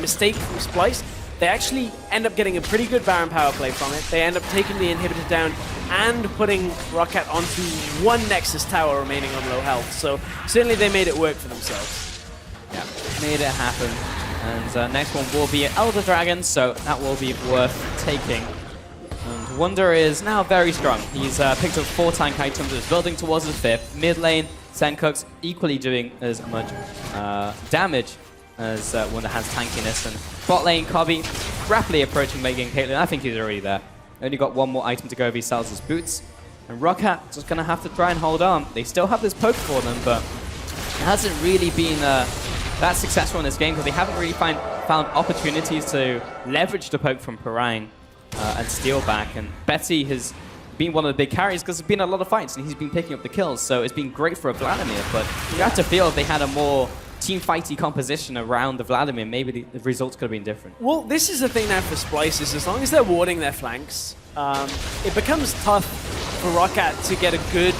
mistake from Splyce. They actually end up getting a pretty good Baron power play from it. They end up taking the inhibitor down and putting ROCCAT onto 1 Nexus tower remaining on low health. So certainly they made it work for themselves. Yeah, made it happen. And next one will be Elder Dragon, so that will be worth taking. And Wonder is now very strong. He's picked up 4 tank items, is building towards his 5th. Mid lane, Senkook's equally doing as much damage as Wonder has tankiness. And bot lane, Cobby rapidly approaching making Caitlyn. I think he's already there. Only got 1 more item to go if he sells his boots. And ROCCAT just going to have to try and hold on. They still have this poke for them, but it hasn't really been that successful in this game because they haven't really found opportunities to leverage the poke from Parang and steal back. And Betsy has been one of the big carries because there's been a lot of fights and he's been picking up the kills. So it's been great for a Vladimir, but you have to feel if they had a more team fighty composition around the Vladimir, maybe the results could have been different. Well, this is the thing now for Splyce, is as long as they're warding their flanks, it becomes tough for ROCCAT to get a good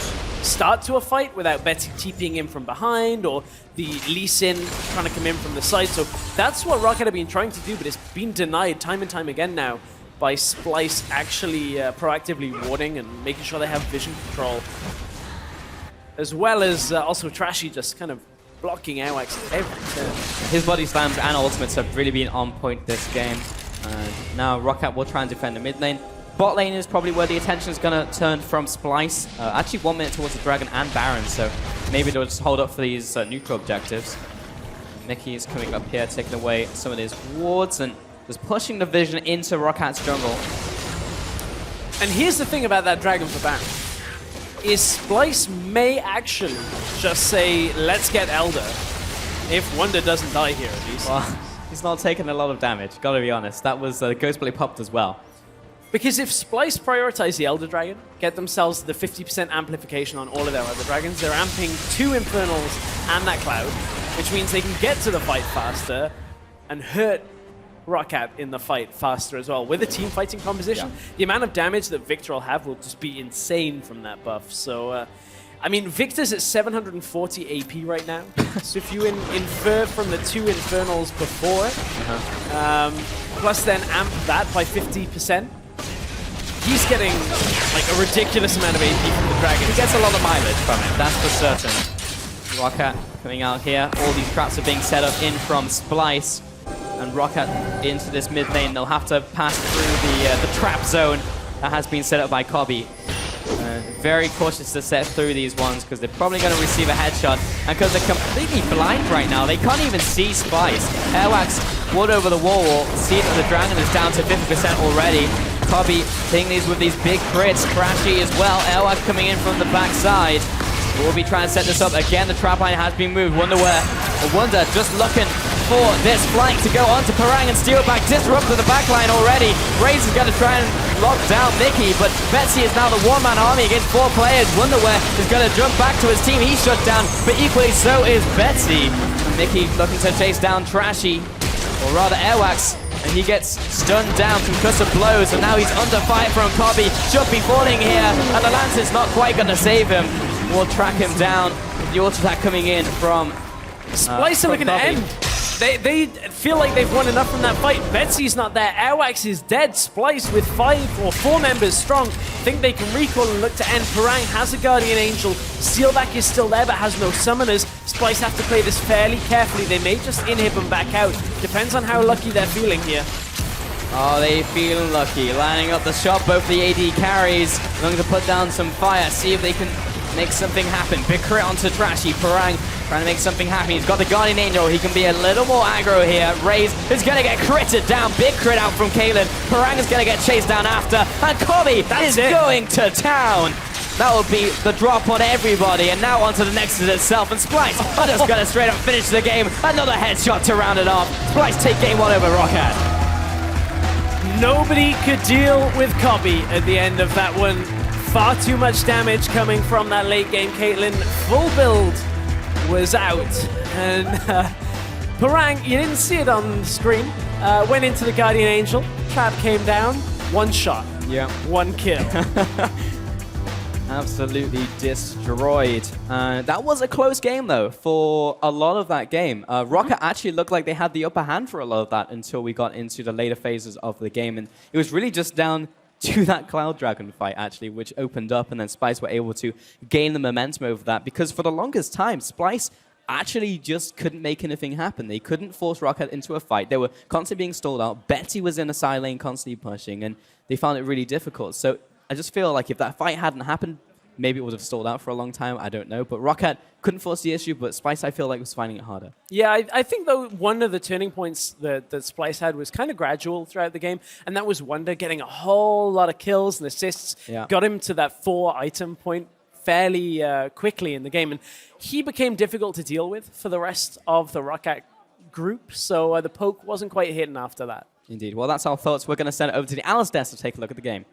start to a fight without Betsy TPing in from behind or the Lee Sin trying to come in from the side. So that's what ROCCAT have been trying to do, but it's been denied time and time again now by Splyce actually proactively warding and making sure they have vision control. As well as also Trashy just kind of blocking EULCS every turn. His body slams and ultimates have really been on point this game. Now ROCCAT will try and defend the mid lane. Bot lane is probably where the attention is going to turn from Splyce. Actually 1 minute towards the Dragon and Baron, so maybe they'll just hold up for these neutral objectives. Mickey is coming up here, taking away some of his wards and just pushing the vision into ROCCAT's jungle. And here's the thing about that Dragon for Baron. Is Splyce may actually just say, let's get Elder, if Wonder doesn't die here at least. Well, he's not taking a lot of damage, gotta be honest. That was Ghostblade popped as well. Because if Splyce prioritize the Elder Dragon, get themselves the 50% amplification on all of their other dragons, they're amping 2 Infernals and that Cloud, which means they can get to the fight faster and hurt ROCCAT in the fight faster as well. With a team fighting composition, the amount of damage that Victor will have will just be insane from that buff. So, I mean, Victor's at 740 AP right now. So if you infer from the 2 Infernals before, plus then amp that by 50%, he's getting like a ridiculous amount of AP from the Dragon. He gets a lot of mileage from it, that's for certain. ROCCAT coming out here. All these traps are being set up in from Splyce. And ROCCAT into this mid lane. They'll have to pass through the trap zone that has been set up by Cobby. Very cautious to set through these ones because they're probably going to receive a headshot. And because they're completely blind right now, they can't even see Splyce. EULCS wood over the wall. See that the Dragon is down to 50% already. Cobby hitting these with these big crits. Crashy as well. EULCS coming in from the backside. We'll be trying to set this up. Again, the trap line has been moved. Wonder where. Wonder just looking for this flank to go onto Parang and steal back. Disrupted the backline already. Raze is going to try and lock down Mickey, but Betsy is now the one-man army against 4 players. Wonderware is going to jump back to his team. He's shut down, but equally so is Betsy. Mickey looking to chase down Trashy, or rather EULCS, and he gets stunned down from concussive blows, and now he's under fire from Cobby. Should be falling here, and the Lance is not quite going to save him. We'll track him down. The auto attack coming in from Splyce are looking to end. They feel like they've won enough from that fight. Betsy's not there. EULCS is dead. Splyce with 5 or 4 members strong think they can recall and look to end. Parang has a Guardian Angel. Steelback is still there but has no summoners. Splyce have to play this fairly carefully. They may just inhib them back out. Depends on how lucky they're feeling here. Oh, they feel lucky. Lining up the shot, both the AD carries. Looking to put down some fire, see if they can make something happen. Big crit onto Trashy. Parang trying to make something happen. He's got the Guardian Angel. He can be a little more aggro here. Raze is going to get critted down. Big crit out from Kalen. Parang is going to get chased down after. And Cobby is going to town. That will be the drop on everybody. And now onto the Nexus itself. And Splyce are just going to straight up finish the game. Another headshot to round it off. Splyce take game 1 over ROCCAT. Nobody could deal with Cobby at the end of that one. Far too much damage coming from that late game. Caitlyn, full build, was out. And Parang, you didn't see it on the screen, went into the Guardian Angel. Trap came down. 1 shot. Yeah. 1 kill. Absolutely destroyed. That was a close game, though, for a lot of that game. ROCCAT actually looked like they had the upper hand for a lot of that until we got into the later phases of the game. And it was really just down to that Cloud Dragon fight, actually, which opened up, and then Splyce were able to gain the momentum over that, because for the longest time, Splyce actually just couldn't make anything happen. They couldn't force ROCCAT into a fight. They were constantly being stalled out. Betsy was in a side lane constantly pushing, and they found it really difficult. So I just feel like if that fight hadn't happened, maybe it would have stalled out for a long time. I don't know. But ROCCAT couldn't force the issue, but Splyce, I feel like, was finding it harder. Yeah, I think, though, one of the turning points that Splyce had was kind of gradual throughout the game, and that was Wonder getting a whole lot of kills and assists, got him to that 4-item point fairly quickly in the game, and he became difficult to deal with for the rest of the ROCCAT group, so the poke wasn't quite hitting after that. Indeed. Well, that's our thoughts. We're going to send it over to the analyst desk to take a look at the game.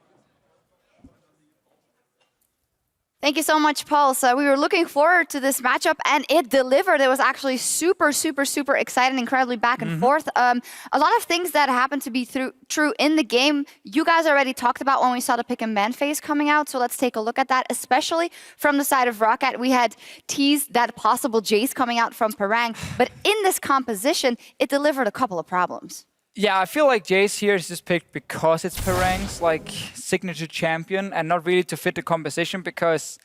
Thank you so much, Paul. So we were looking forward to this matchup, and it delivered. It was actually super, super, super exciting, incredibly back and forth. A lot of things that happened to be true in the game, you guys already talked about when we saw the pick and ban phase coming out. So let's take a look at that, especially from the side of ROCCAT. We had teased that possible Jace coming out from Parang, but in this composition, it delivered a couple of problems. Yeah, I feel like Jace here is just picked because it's Parang's like signature champion and not really to fit the composition, because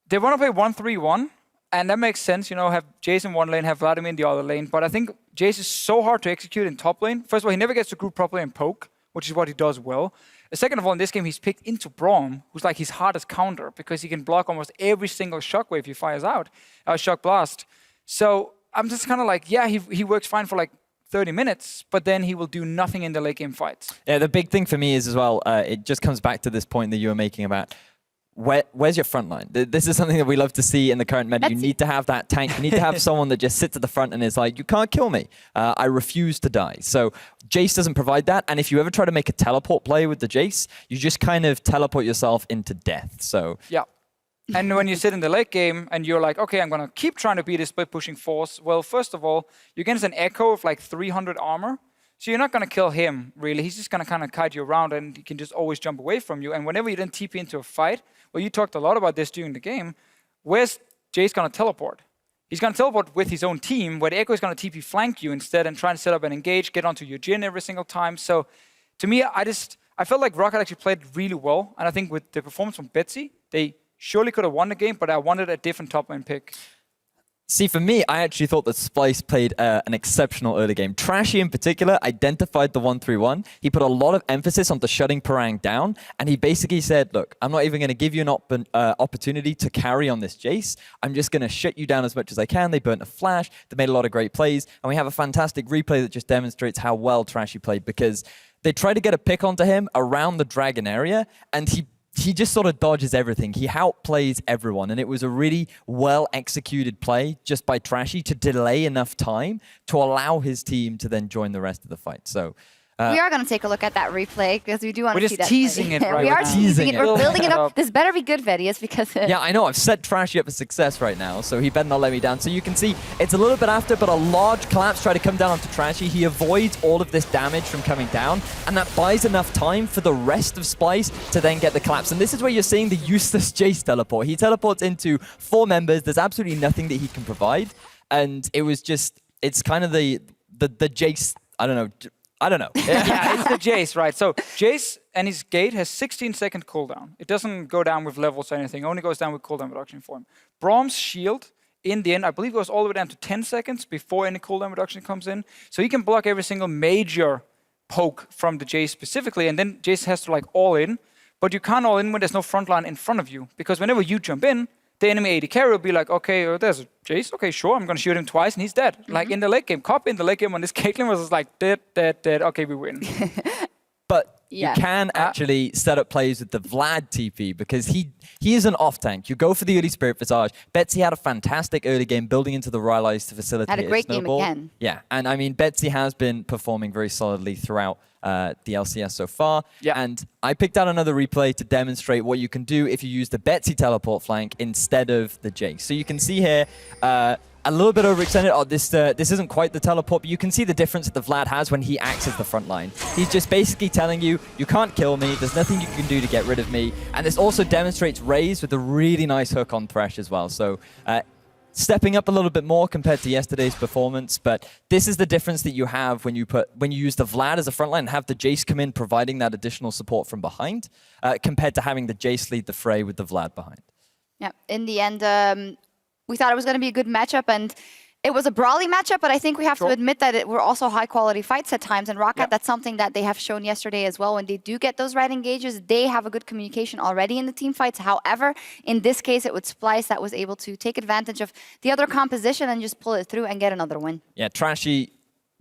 they want to play 1-3-1, and that makes sense, you know, have Jace in one lane, have Vladimir in the other lane. But I think Jace is so hard to execute in top lane. First of all, he never gets to group properly in poke, which is what he does well. Second of all, in this game, he's picked into Braum, who's like his hardest counter because he can block almost every single shockwave he fires out, shock blast. So I'm just kind of like, yeah, he works fine for like 30 minutes, but then he will do nothing in the late game fights. Yeah, the big thing for me is as well, it just comes back to this point that you were making about where's your front line? This is something that we love to see in the current meta. You need to have that tank. You need to have someone that just sits at the front and is like, you can't kill me. I refuse to die. So Jace doesn't provide that. And if you ever try to make a teleport play with the Jace, you just kind of teleport yourself into death. So yeah. And when you sit in the late game and you're like, okay, I'm going to keep trying to beat this split pushing force. Well, first of all, you're against an Echo of like 300 armor. So you're not going to kill him, really. He's just going to kind of kite you around and he can just always jump away from you. And whenever you then TP into a fight, well, you talked a lot about this during the game, where's Jace going to teleport? He's going to teleport with his own team, where the Echo is going to TP flank you instead and try to set up and engage, get onto your Jhin every single time. So to me, I felt like ROCCAT actually played really well. And I think with the performance from Betsy, they surely could have won the game, but I wanted a different top lane pick. See, for me, I actually thought that Splyce played an exceptional early game. Trashy, in particular, identified the 1-3-1. He put a lot of emphasis onto shutting Parang down, and he basically said, look, I'm not even going to give you an opportunity to carry on this Jace. I'm just going to shut you down as much as I can. They burnt a flash. They made a lot of great plays, and we have a fantastic replay that just demonstrates how well Trashy played, because they tried to get a pick onto him around the dragon area, and he just sort of dodges everything. He outplays everyone, and it was a really well-executed play just by Trashy to delay enough time to allow his team to then join the rest of the fight. So we are going to take a look at that replay because we do want to see that. We're just teasing it right We are now. teasing it. We're building it up. This better be good, Vedius, because... yeah, I know. I've set Trashy up for success right now, so he better not let me down. So you can see it's a little bit after, but a large collapse try to come down onto Trashy. He avoids all of this damage from coming down, and that buys enough time for the rest of Splyce to then get the collapse. And this is where you're seeing the useless Jace teleport. He teleports into 4 members. There's absolutely nothing that he can provide, and it was just... It's kind of the Jace... I don't know. Yeah, it's the Jace, right? So Jace and his gate has 16-second cooldown. It doesn't go down with levels or anything. It only goes down with cooldown reduction for him. Braum's shield, in the end, I believe goes all the way down to 10 seconds before any cooldown reduction comes in. So he can block every single major poke from the Jace specifically, and then Jace has to like all in. But you can't all in when there's no front line in front of you, because whenever you jump in, the enemy AD carry will be like, okay, there's a Jace. Okay, sure, I'm going to shoot him twice and he's dead. Like in the late game. Copy in the late game when this Caitlyn was like, dead. Okay, we win. But you can actually set up plays with the Vlad TP, because he is an off tank. You go for the early Spirit Visage. Betsy had a fantastic early game building into the Rylai's to facilitate Had a great snowball. game again. Yeah, and I mean, Betsy has been performing very solidly throughout the LCS so far. Yeah. And I picked out another replay to demonstrate what you can do if you use the Betsy teleport flank instead of the Jace. So you can see here, a little bit overextended. Oh, this isn't quite the teleport, but you can see the difference that the Vlad has when he acts as the front line. He's just basically telling you, you can't kill me, there's nothing you can do to get rid of me. And this also demonstrates Raze with a really nice hook on Thresh as well. So stepping up a little bit more compared to yesterday's performance, but this is the difference that you have when you use the Vlad as a front line and have the Jace come in providing that additional support from behind, compared to having the Jace lead the fray with the Vlad behind. Yeah, in the end, we thought it was going to be a good matchup, and It was a brawly matchup, but I think we have to admit that it were also high-quality fights at times. And ROCCAT, that's something that they have shown yesterday as well. When they do get those right engages, they have a good communication already in the team fights. However, in this case, it was Splyce that was able to take advantage of the other composition and just pull it through and get another win. Yeah, Trashy,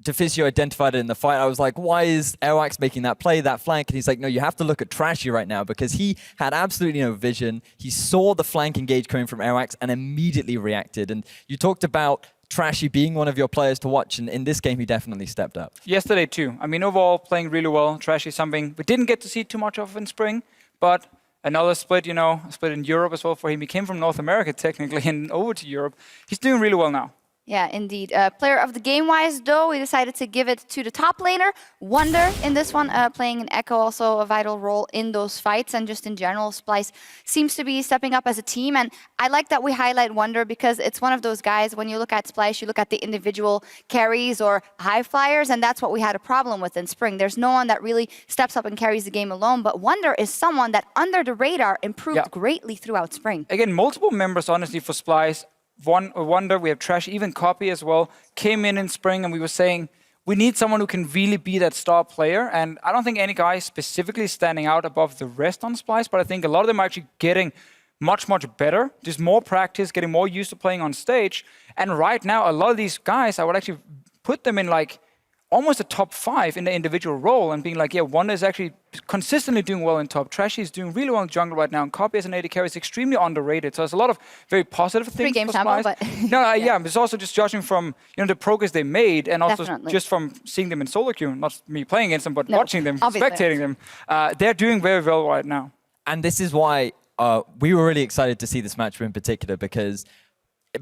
Deficio identified it in the fight. I was like, why is ROC making that play, that flank? And he's like, no, you have to look at Trashy right now because he had absolutely no vision. He saw the flank engage coming from ROC and immediately reacted. And you talked about Trashy being one of your players to watch, and in this game, he definitely stepped up. Yesterday, too. I mean, overall, playing really well. Trashy, something we didn't get to see too much of in spring, but another split, you know, a split in Europe as well for him. He came from North America, technically, and over to Europe. He's doing really well now. Yeah, indeed. Player of the game-wise, though, we decided to give it to the top laner, Wonder, in this one, playing an Echo, also a vital role in those fights. And just in general, Splyce seems to be stepping up as a team. And I like that we highlight Wonder because it's one of those guys, when you look at Splyce, you look at the individual carries or high flyers, and that's what we had a problem with in spring. There's no one that really steps up and carries the game alone, but Wonder is someone that, under the radar, improved greatly throughout spring. Again, multiple members, honestly, for Splyce. Wonder, we have Trash, even Copy as well, came in spring, and we were saying we need someone who can really be that star player. And I don't think any guy specifically standing out above the rest on Splyce, but I think a lot of them are actually getting much, much better. Just more practice, getting more used to playing on stage. And right now, a lot of these guys, I would actually put them in like almost a top 5 in the individual role and being like, yeah, Wonder is actually consistently doing well in top. Trashy is doing really well in jungle right now, and Copy as an AD carry is extremely underrated. So there's a lot of very positive things. 3 game for sample, Splyce. but No, yeah, it's also just judging from the progress they made, and also just from seeing them in solo queue, not me playing against them, but watching them, spectating them. They're doing very well right now. And this is why we were really excited to see this matchup in particular, because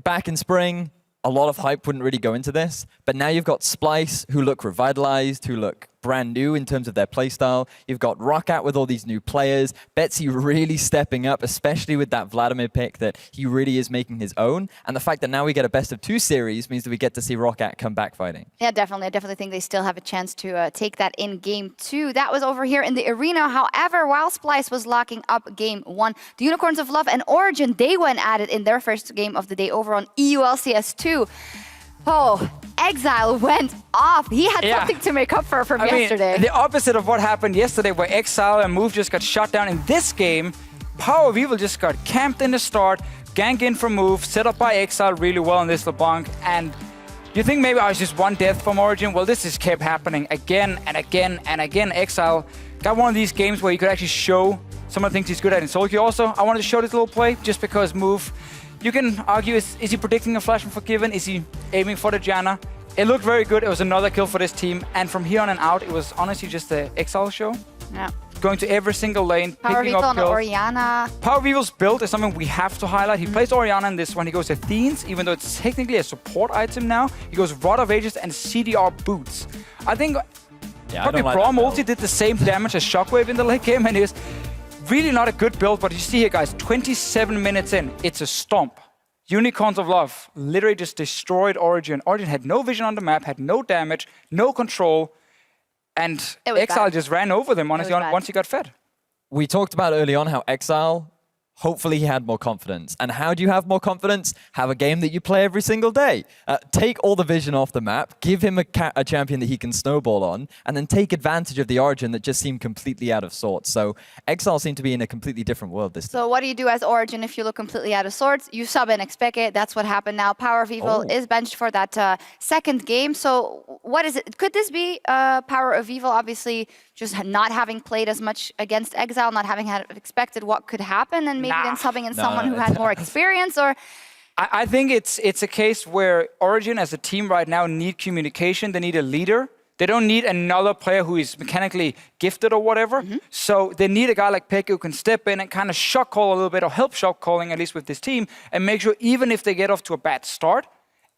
back in spring, a lot of hype wouldn't really go into this, but now you've got Splyce, who look revitalized, who look brand new in terms of their playstyle. You've got ROCCAT with all these new players. Betsy really stepping up, especially with that Vladimir pick that he really is making his own. And the fact that now we get a best-of-2 series means that we get to see ROCCAT come back fighting. Yeah, definitely. I definitely think they still have a chance to take that in game 2. That was over here in the arena. However, while Splyce was locking up game 1, the Unicorns of Love and Origin, they went at it in their first game of the day over on EULCS2. Oh, Exile went off. He had something to make up for from yesterday. The opposite of what happened yesterday, where Exile and Move just got shut down. In this game, Power of Evil just got camped in the start, gank in from Move, set up by Exile really well in this LeBlanc. And you think maybe I was just one death from Origin? Well, this just kept happening again and again and again. Exile got one of these games where you could actually show some of the things he's good at in solo queue. Also, I wanted to show this little play just because Move, you can argue, is he predicting a flash from Forgiven? Is he aiming for the Janna? It looked very good. It was another kill for this team. And from here on and out, it was honestly just the Exile show. Yeah. Going to every single lane, Power picking up on kills. Orianna. Power of Evil's build is something we have to highlight. He plays Orianna in this one. He goes Athenes, even though it's technically a support item now. He goes Rod of Ages and CDR Boots. I think probably Brawl Multi did the same damage as Shockwave in the late game, and it was really not a good build. But you see here, guys, 27 minutes in, it's a stomp. Unicorns of Love literally just destroyed Origin. Origin had no vision on the map, had no damage, no control, and Exile just ran over them, honestly, once he got fed. We talked about early on how Exile, hopefully he had more confidence. And how do you have more confidence? Have a game that you play every single day. Take all the vision off the map, give him a champion that he can snowball on, and then take advantage of the Origin that just seemed completely out of sorts. So Exile seemed to be in a completely different world this time. So what do you do as Origin if you look completely out of sorts? You sub in Expected. That's what happened now. Power of Evil is benched for that second game. So what is it? Could this be Power of Evil? Obviously, just not having played as much against Exile, not having had expected what could happen, and maybe then subbing in someone who had more experience, or... I think it's a case where Origin as a team right now need communication. They need a leader. They don't need another player who is mechanically gifted or whatever. So they need a guy like Pekka who can step in and kind of shock call a little bit, or help shock calling at least with this team, and make sure even if they get off to a bad start,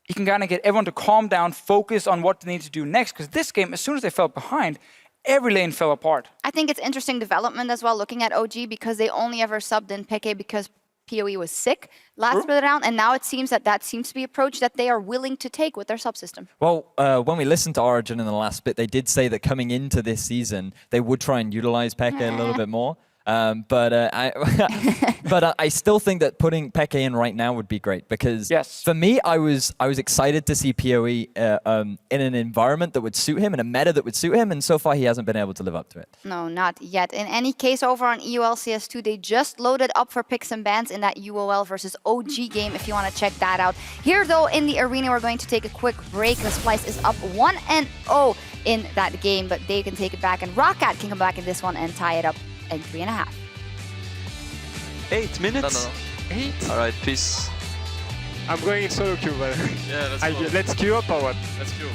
he can kind of get everyone to calm down, focus on what they need to do next. Because this game, as soon as they fell behind, every lane fell apart. I think it's interesting development as well, looking at OG, because they only ever subbed in Peke because PoE was sick last split round, and now it seems that seems to be an approach that they are willing to take with their subsystem. Well, when we listened to Origin in the last bit, they did say that coming into this season, they would try and utilize Pekka a little bit more. But I still think that putting Peke in right now would be great because for me, I was excited to see PoE in an environment that would suit him, in a meta that would suit him, and so far he hasn't been able to live up to it. No, not yet. In any case, over on EULCS2, they just loaded up for picks and bans in that UOL versus OG game, if you want to check that out. Here, though, in the arena, we're going to take a quick break. The Splyce is up 1-0 in that game, but they can take it back, and ROCCAT can come back in this one and tie it up in 3.5. 8 minutes? No. 8? Alright, peace. I'm going in solo queue, but Yeah, let's queue up or what? Let's queue.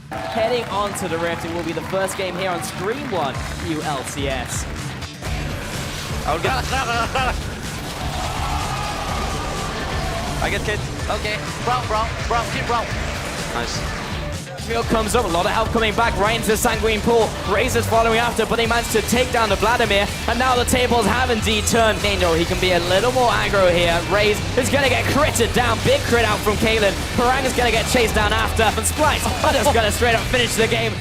Heading on to the Rift, it will be the first game here on Stream 1, EULCS. I'll get... I get kid. Okay. Brown, keep brown. Nice. Field comes up, a lot of help coming back right into the Sanguine pool. Razor's following after, but they managed to take down the Vladimir, and now the tables have indeed turned. Angel, he can be a little more aggro here. Raze is going to get critted down, big crit out from Kalen. Parang is going to get chased down after, and Splyce are just going to straight up finish the game.